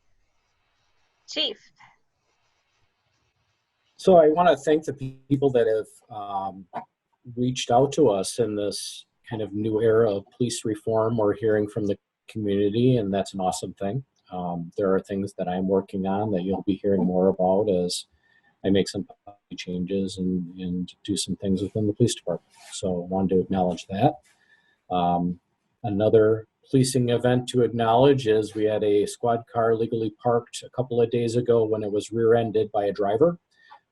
Chief. So I want to thank the people that have reached out to us in this kind of new era of police reform. We're hearing from the community, and that's an awesome thing. There are things that I'm working on that you'll be hearing more about as I make some changes and do some things within the police department. So I wanted to acknowledge that. Another policing event to acknowledge is we had a squad car legally parked a couple of days ago when it was rear-ended by a driver,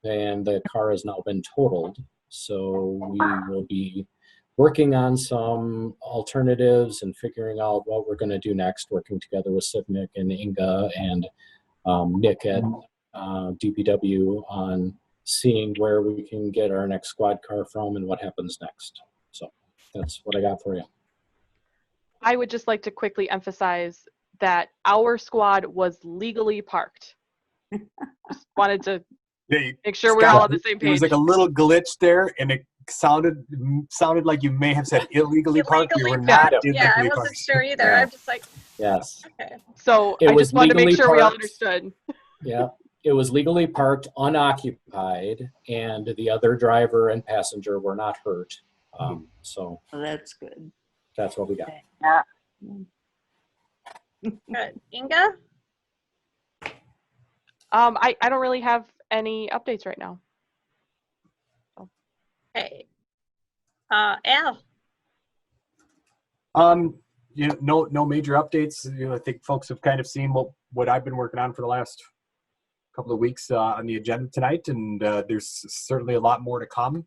and the car has now been totaled. So we will be working on some alternatives and figuring out what we're going to do next, working together with Civnic and Inga and Nick at DPW on seeing where we can get our next squad car from and what happens next. So that's what I got for you. I would just like to quickly emphasize that our squad was legally parked. Just wanted to make sure we're all on the same There was page. like a little glitch there, and it sounded like you may have said illegally parked. We were not illegally Yeah, I parked. wasn't sure either. Yeah. I'm just like, Yes. okay. So It I was just wanted to make legally sure we all parked. understood. Yeah, it was legally parked, unoccupied, and the other driver and passenger were not hurt. So Well, that's good. that's what we got. Good. Inga? I don't really have any updates right now. Okay. Al? No major updates. I think folks have kind of seen what I've been working on for the last couple of weeks on the agenda tonight, and there's certainly a lot more to come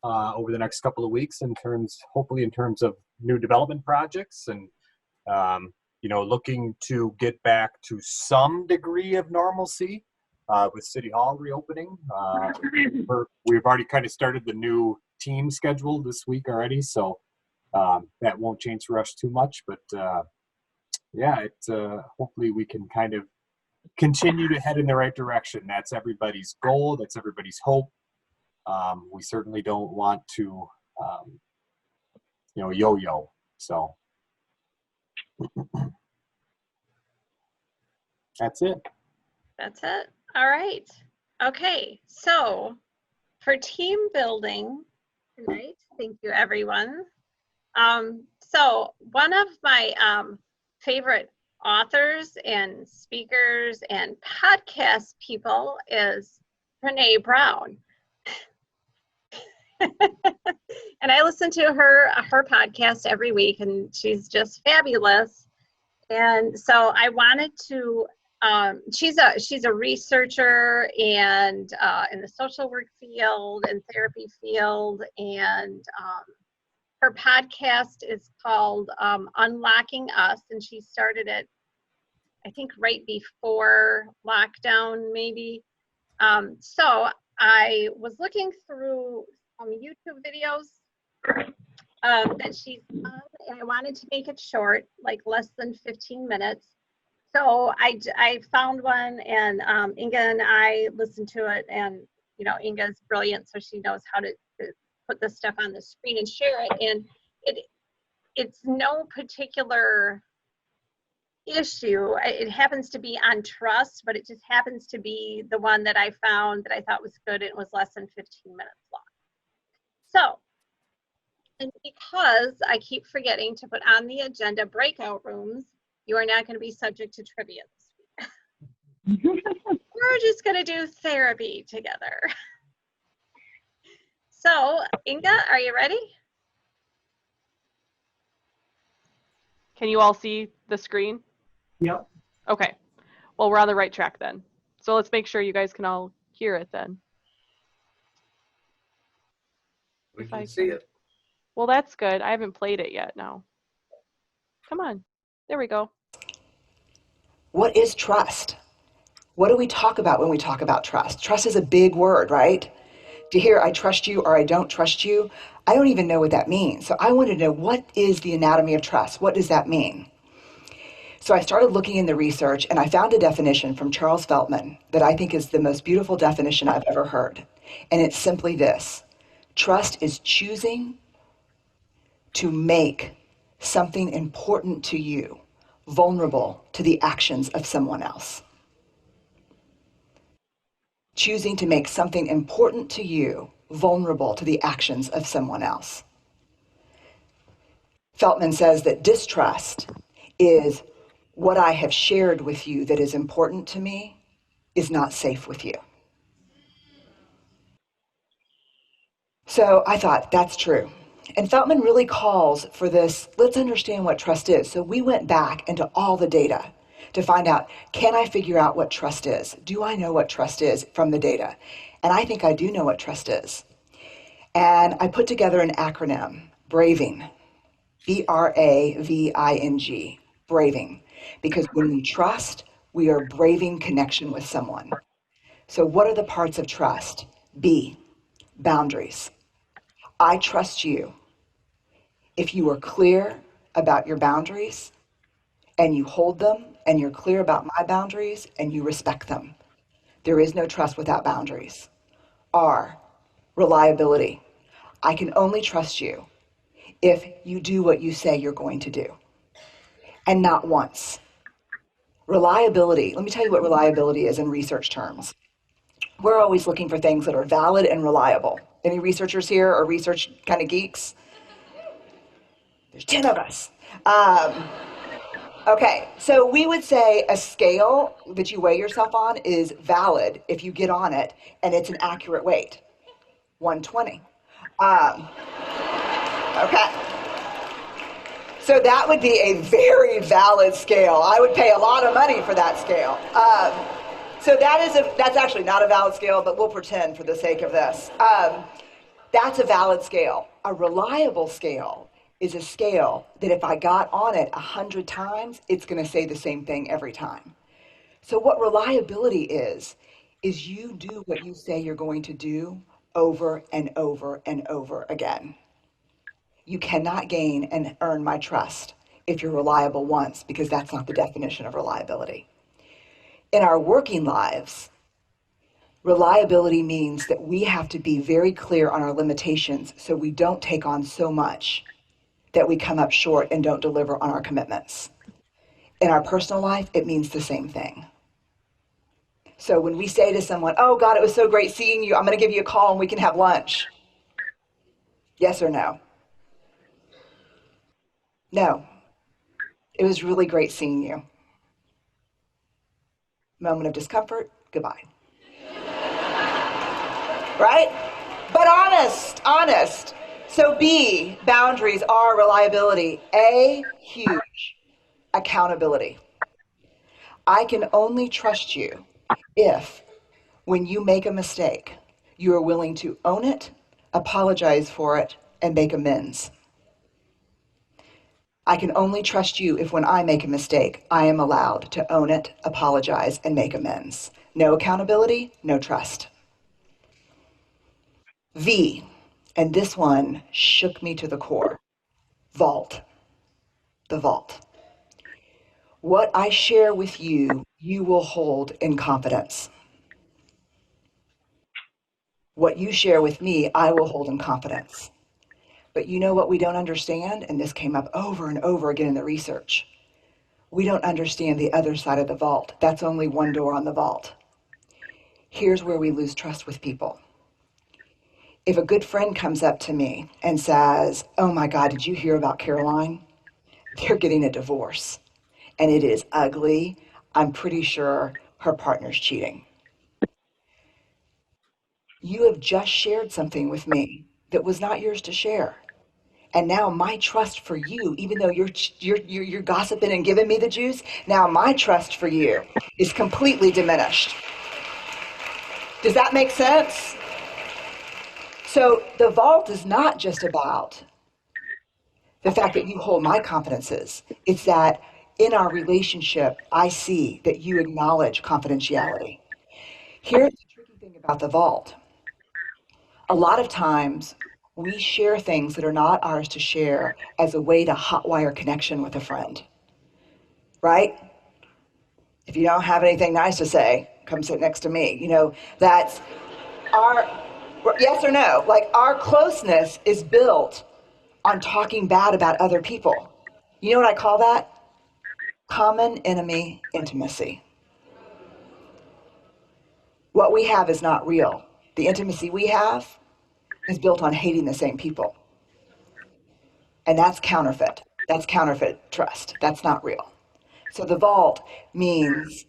over the next couple of weeks hopefully in terms of new development projects and looking to get back to some degree of normalcy with City Hall reopening. We've already kind of started the new team schedule this week already, so that won't change for us too much. But hopefully we can kind of continue to head in the right direction. That's everybody's goal. That's everybody's hope. We certainly don't want to, yo-yo. So that's it. That's it. All right. Okay. So for team building tonight, thank you, everyone. So one of my favorite authors and speakers and podcast people is Brene Brown. And I listen to her podcast every week, and she's just fabulous. And so I wanted to, she's a researcher and in the social work field and therapy field, and her podcast is called Unlocking Us, and she started it, I think, right before lockdown, maybe. So I was looking through YouTube videos that she's on, and I wanted to make it short, like less than 15 minutes. So I found one, and Inga and I listened to it, and Inga's brilliant, so she knows how to put this stuff on the screen and share it. And it's no particular issue. It happens to be on trust, but it just happens to be the one that I found that I thought was good. It was less than 15 minutes long. So, and because I keep forgetting to put on the agenda breakout rooms, you are not going to be subject to trivia this week. We're just going to do therapy together. So, Inga, are you ready? Can you all see the screen? Yep. Okay. Well, we're on the right track then. So let's make sure you guys can all hear it then. We can see it. Well, that's good. I haven't played it yet now. Come on. There we go. What is trust? What do we talk about when we talk about trust? Trust is a big word, right? To hear I trust you or I don't trust you, I don't even know what that means. So I wanted to know, what is the anatomy of trust? What does that mean? So I started looking in the research, and I found a definition from Charles Feltman that I think is the most beautiful definition I've ever heard. And it's simply this: trust is choosing to make something important to you vulnerable to the actions of someone else. Choosing to make something important to you vulnerable to the actions of someone else. Feltman says that distrust is what I have shared with you that is important to me is not safe with you. So I thought, that's true. And Feltman really calls for this, let's understand what trust is. So we went back into all the data to find out, can I figure out what trust is? Do I know what trust is from the data? And I think I do know what trust is. And I put together an acronym, BRAVING, BRAVING, braving. Because when we trust, we are braving connection with someone. So what are the parts of trust? B, boundaries. I trust you if you are clear about your boundaries and you hold them and you're clear about my boundaries and you respect them. There is no trust without boundaries. R, reliability. I can only trust you if you do what you say you're going to do, and not once. Reliability, let me tell you what reliability is in research terms. We're always looking for things that are valid and reliable. Any researchers here or research kind of geeks? There's 10 of us. Okay, so we would say a scale that you weigh yourself on is valid if you get on it and it's an accurate weight, 120. Okay. So that would be a very valid scale. I would pay a lot of money for that scale. So that's actually not a valid scale, but we'll pretend for the sake of this. That's a valid scale. A reliable scale is a scale that if I got on it 100 times, it's going to say the same thing every time. So what reliability is you do what you say you're going to do over and over and over again. You cannot gain and earn my trust if you're reliable once, because that's not the definition of reliability. In our working lives, reliability means that we have to be very clear on our limitations so we don't take on so much that we come up short and don't deliver on our commitments. In our personal life, it means the same thing. So when we say to someone, oh God, it was so great seeing you, I'm going to give you a call and we can have lunch. Yes or no? No. It was really great seeing you. Moment of discomfort, goodbye. Right? But honest. So B, boundaries. R, reliability. A, huge, accountability. I can only trust you if, when you make a mistake, you are willing to own it, apologize for it, and make amends. I can only trust you if, when I make a mistake, I am allowed to own it, apologize, and make amends. No accountability, no trust. V, and this one shook me to the core. Vault. The vault. What I share with you, you will hold in confidence. What you share with me, I will hold in confidence. But you know what we don't understand? And this came up over and over again in the research. We don't understand the other side of the vault. That's only one door on the vault. Here's where we lose trust with people. If a good friend comes up to me and says, oh my God, did you hear about Caroline? They're getting a divorce. And it is ugly. I'm pretty sure her partner's cheating. You have just shared something with me that was not yours to share. And now my trust for you, even though you're gossiping and giving me the juice, now my trust for you is completely diminished. Does that make sense? So the vault is not just about the fact that you hold my confidences. It's that in our relationship, I see that you acknowledge confidentiality. Here's the tricky thing about the vault. A lot of times we share things that are not ours to share as a way to hotwire connection with a friend, right? If you don't have anything nice to say, come sit next to me. You know, that's our, yes or no? Like, our closeness is built on talking bad about other people. You know what I call that? Common enemy intimacy. What we have is not real. The intimacy we have is built on hating the same people. And that's counterfeit. That's counterfeit trust. That's not real. So the vault means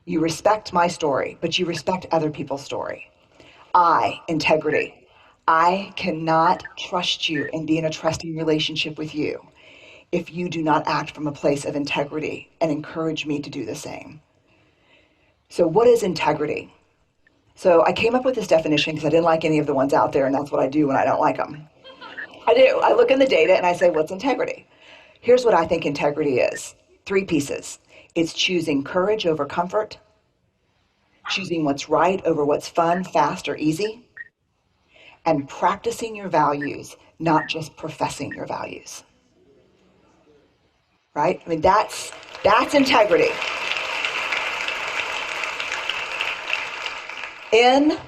you respect my story, but you respect other people's story. Integrity. I cannot trust you and be in a trusting relationship with you if you do not act from a place of integrity and encourage me to do the same. So what is integrity? So I came up with this definition because I didn't like any of the ones out there, and that's what I do when I don't like them. I do. I look in the data and I say, what's integrity? Here's what I think integrity is. 3 pieces. It's choosing courage over comfort, choosing what's right over what's fun, fast, or easy, and practicing your values, not just professing your values. Right? I mean, that's integrity. In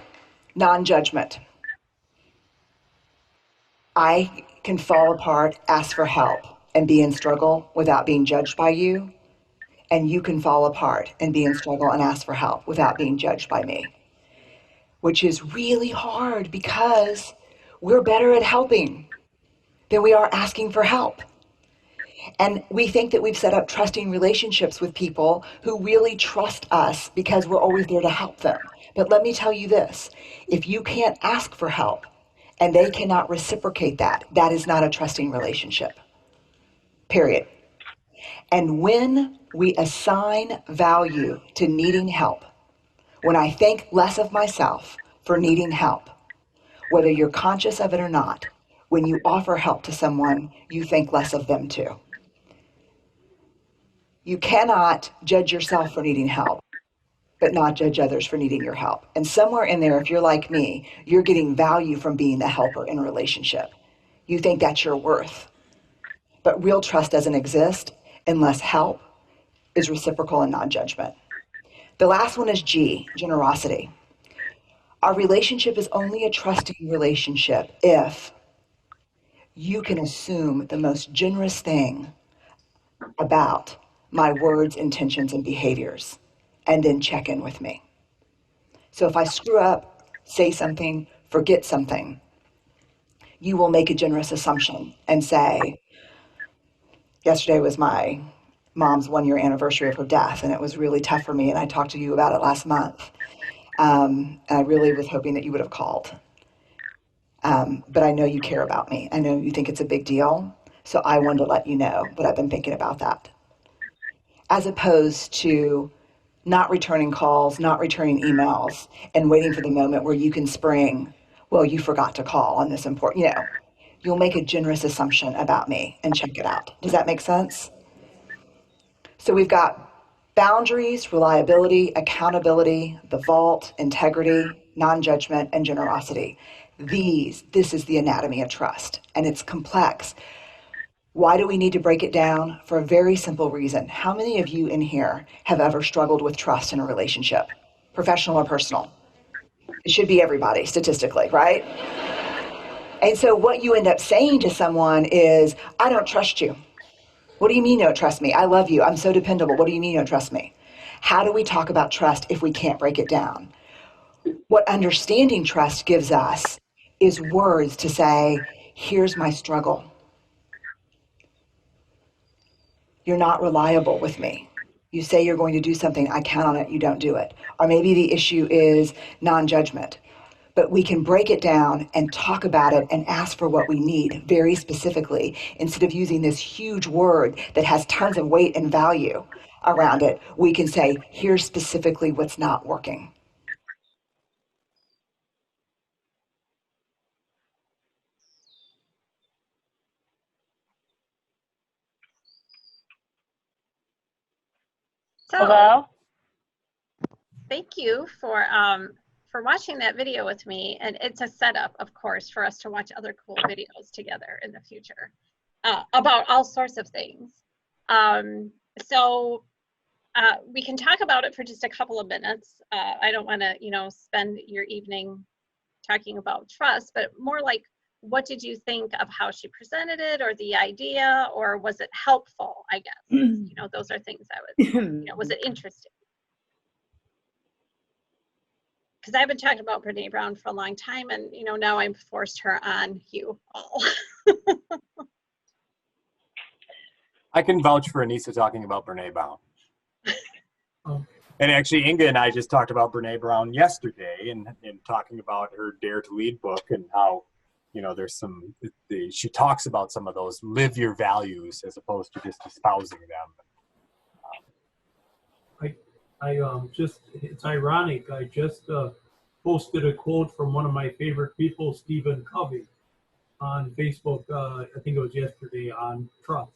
non-judgment, I can fall apart, ask for help, and be in struggle without being judged by you. And you can fall apart and be in struggle and ask for help without being judged by me, which is really hard because we're better at helping than we are asking for help. And we think that we've set up trusting relationships with people who really trust us because we're always there to help them. But let me tell you this, if you can't ask for help and they cannot reciprocate that, that is not a trusting relationship, period. And when we assign value to needing help, when I think less of myself for needing help, whether you're conscious of it or not, when you offer help to someone, you think less of them too. You cannot judge yourself for needing help, but not judge others for needing your help. And somewhere in there, if you're like me, you're getting value from being the helper in a relationship. You think that's your worth. But real trust doesn't exist unless help is reciprocal and non-judgment. The last one is G, generosity. Our relationship is only a trusting relationship if you can assume the most generous thing about my words, intentions, and behaviors, and then check in with me. So if I screw up, say something, forget something, you will make a generous assumption and say, yesterday was my mom's 1-year anniversary of her death, and it was really tough for me, and I talked to you about it last month. And I really was hoping that you would have called. But I know you care about me. I know you think it's a big deal. So I wanted to let you know that I've been thinking about that. As opposed to not returning calls, not returning emails, and waiting for the moment where you can spring, well, you forgot to call on this important, you'll make a generous assumption about me and check it out. Does that make sense? So we've got boundaries, reliability, accountability, the vault, integrity, non-judgment, and generosity. This is the anatomy of trust, and it's complex. Why do we need to break it down? For a very simple reason. How many of you in here have ever struggled with trust in a relationship, professional or personal? It should be everybody, statistically, right? And so what you end up saying to someone is, I don't trust you. What do you mean you don't trust me? I love you. I'm so dependable. What do you mean you don't trust me? How do we talk about trust if we can't break it down? What understanding trust gives us is words to say, here's my struggle. You're not reliable with me. You say you're going to do something, I count on it, you don't do it. Or maybe the issue is non-judgment. But we can break it down and talk about it and ask for what we need very specifically instead of using this huge word that has tons of weight and value around it. We can say, here's specifically what's not working. So, Hello? thank you for watching that video with me. And it's a setup, of course, for us to watch other cool videos together in the future about all sorts of things. So we can talk about it for just a couple of minutes. I don't want to, spend your evening talking about trust, but more like, what did you think of how she presented it, or the idea, or was it helpful? I guess those are things I would. Was it interesting? Because I've been talking about Brene Brown for a long time, and now I'm forced her on you all. I can vouch for Anissa talking about Brene Brown. Oh. And actually, Inga and I just talked about Brene Brown yesterday and talking about her Dare to Lead book and how, you know, there's some, she talks about some of those, live your values as opposed to just espousing them. It's ironic. I just posted a quote from one of my favorite people, Stephen Covey, on Facebook. I think it was yesterday, on trust.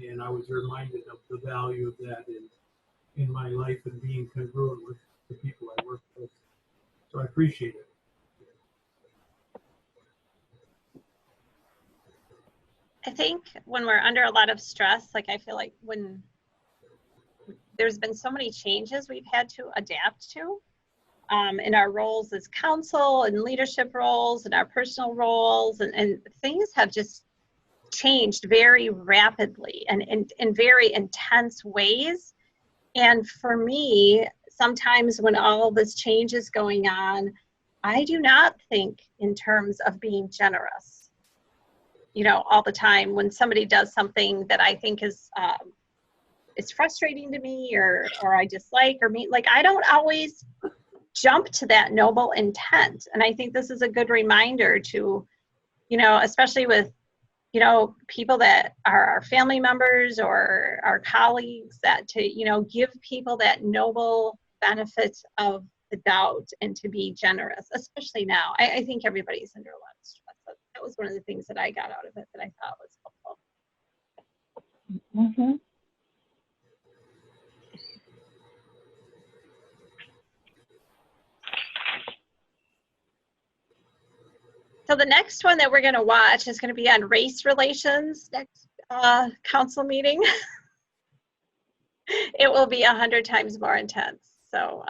And I was reminded of the value of that in my life and being congruent with the people I work with. So I appreciate it. I think when we're under a lot of stress, like I feel like when there's been so many changes we've had to adapt to in our roles as council and leadership roles and our personal roles, and things have just changed very rapidly and in very intense ways. And for me, sometimes when all this change is going on, I do not think in terms of being generous, you know, all the time. When somebody does something that I think is frustrating to me or I dislike or me, like I don't always jump to that noble intent. And I think this is a good reminder to, you know, especially with, you know, people that are our family members or our colleagues, that to, you know, give people that noble benefit of the doubt and to be generous, especially now. I think everybody's under a lot of stress. That was one of the things that I got out of it that I thought was helpful. Mm-hmm. So the next one that we're going to watch is going to be on race relations next council meeting. It will be 100 times more intense. So,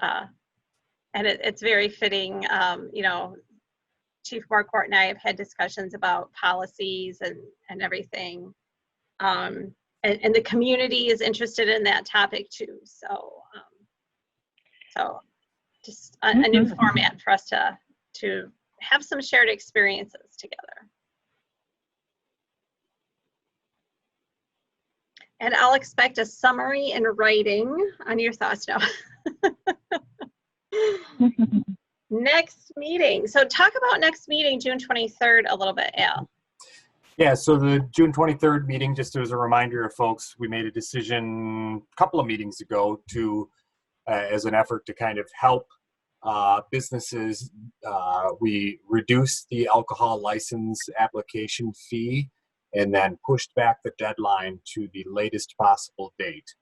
and it's very fitting. You know, Chief Marquardt and I have had discussions about policies and everything. And the community is interested in that topic too. So, so just a new format for us to have some shared experiences together. And I'll expect a summary in writing on your thoughts now. Next meeting. So talk about next meeting, June 23rd, a little bit, Al. Yeah, so the June 23rd meeting, just as a reminder of folks, we made a decision a couple of meetings ago to, as an effort to kind of help businesses, we reduced the alcohol license application fee and then pushed back the deadline to the latest possible date.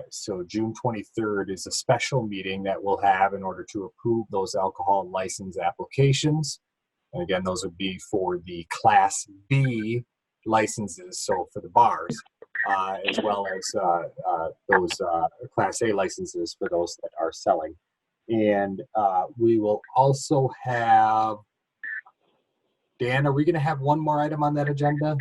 So June 23rd is a special meeting that we'll have in order to approve those alcohol license applications. And again, those would be for the Class B licenses, so for the bars, as well as those Class A licenses for those that are selling. And we will also have, Dan, are we going to have one more item on that agenda?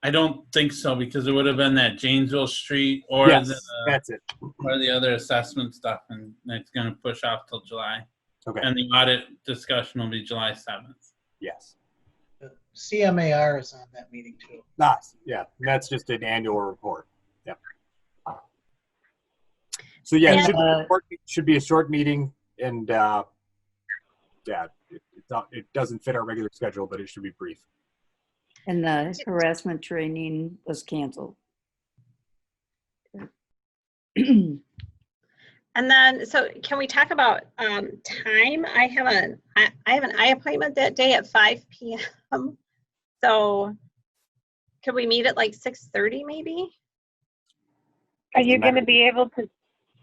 I don't think so, because it would have been that Janesville Street or Yes, that's it. Or the other assessment stuff, and it's going to push off till July. Okay. And the audit discussion will be July 7th. Yes. CMAR is on that meeting too. Nice. Yeah, that's just an annual report. Yeah. So yeah, it should be a short meeting, and yeah, it doesn't fit our regular schedule, but it should be brief. And the harassment training was canceled. And then, so can we talk about time? I have an eye appointment that day at 5 p.m. So could we meet at like 6:30 maybe? Are you going to be able to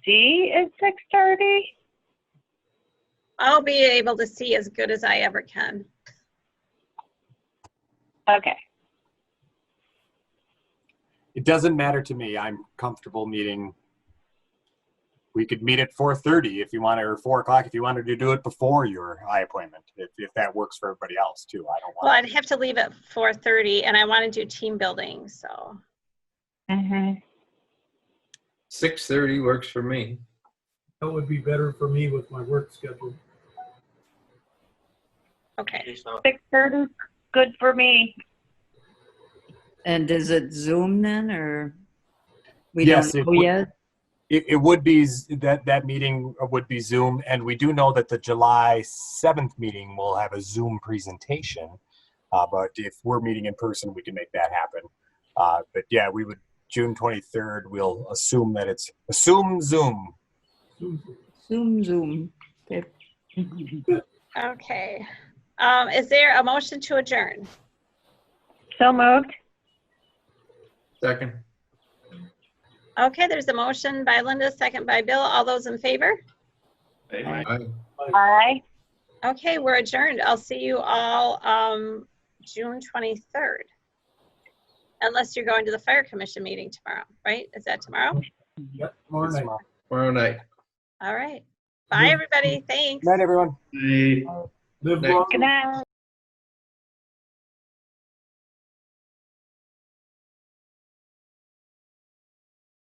see at 6:30? I'll be able to see as good as I ever can. Okay. It doesn't matter to me. I'm comfortable meeting. We could meet at 4:30 if you want, or 4 o'clock if you wanted to do it before your eye appointment, if that works for everybody else too. I don't want. Well, I'd have to leave at 4:30, and I want to do team building, so. 6:30 works for me. That would be better for me with my work schedule. Okay. 6:30, good for me. And is it Zoom then, or we Yes, don't know yet? It would be, that meeting would be Zoom, and we do know that the July 7th meeting will have a Zoom presentation. But if we're meeting in person, we can make that happen. But yeah, we would, June 23rd, we'll assume that it's, Zoom. Zoom. Okay. Okay. Is there a motion to adjourn? So moved. Second. Okay, there's a motion by Linda, second by Bill. All those in favor? Aye. Aye. Okay, we're adjourned. I'll see you all June 23rd. Unless you're going to the fire commission meeting tomorrow, right? Is that tomorrow? Yep, tomorrow night. Tomorrow night. All right. Bye, everybody. Thanks. Night, everyone. Hey. Live Night. long. Good night.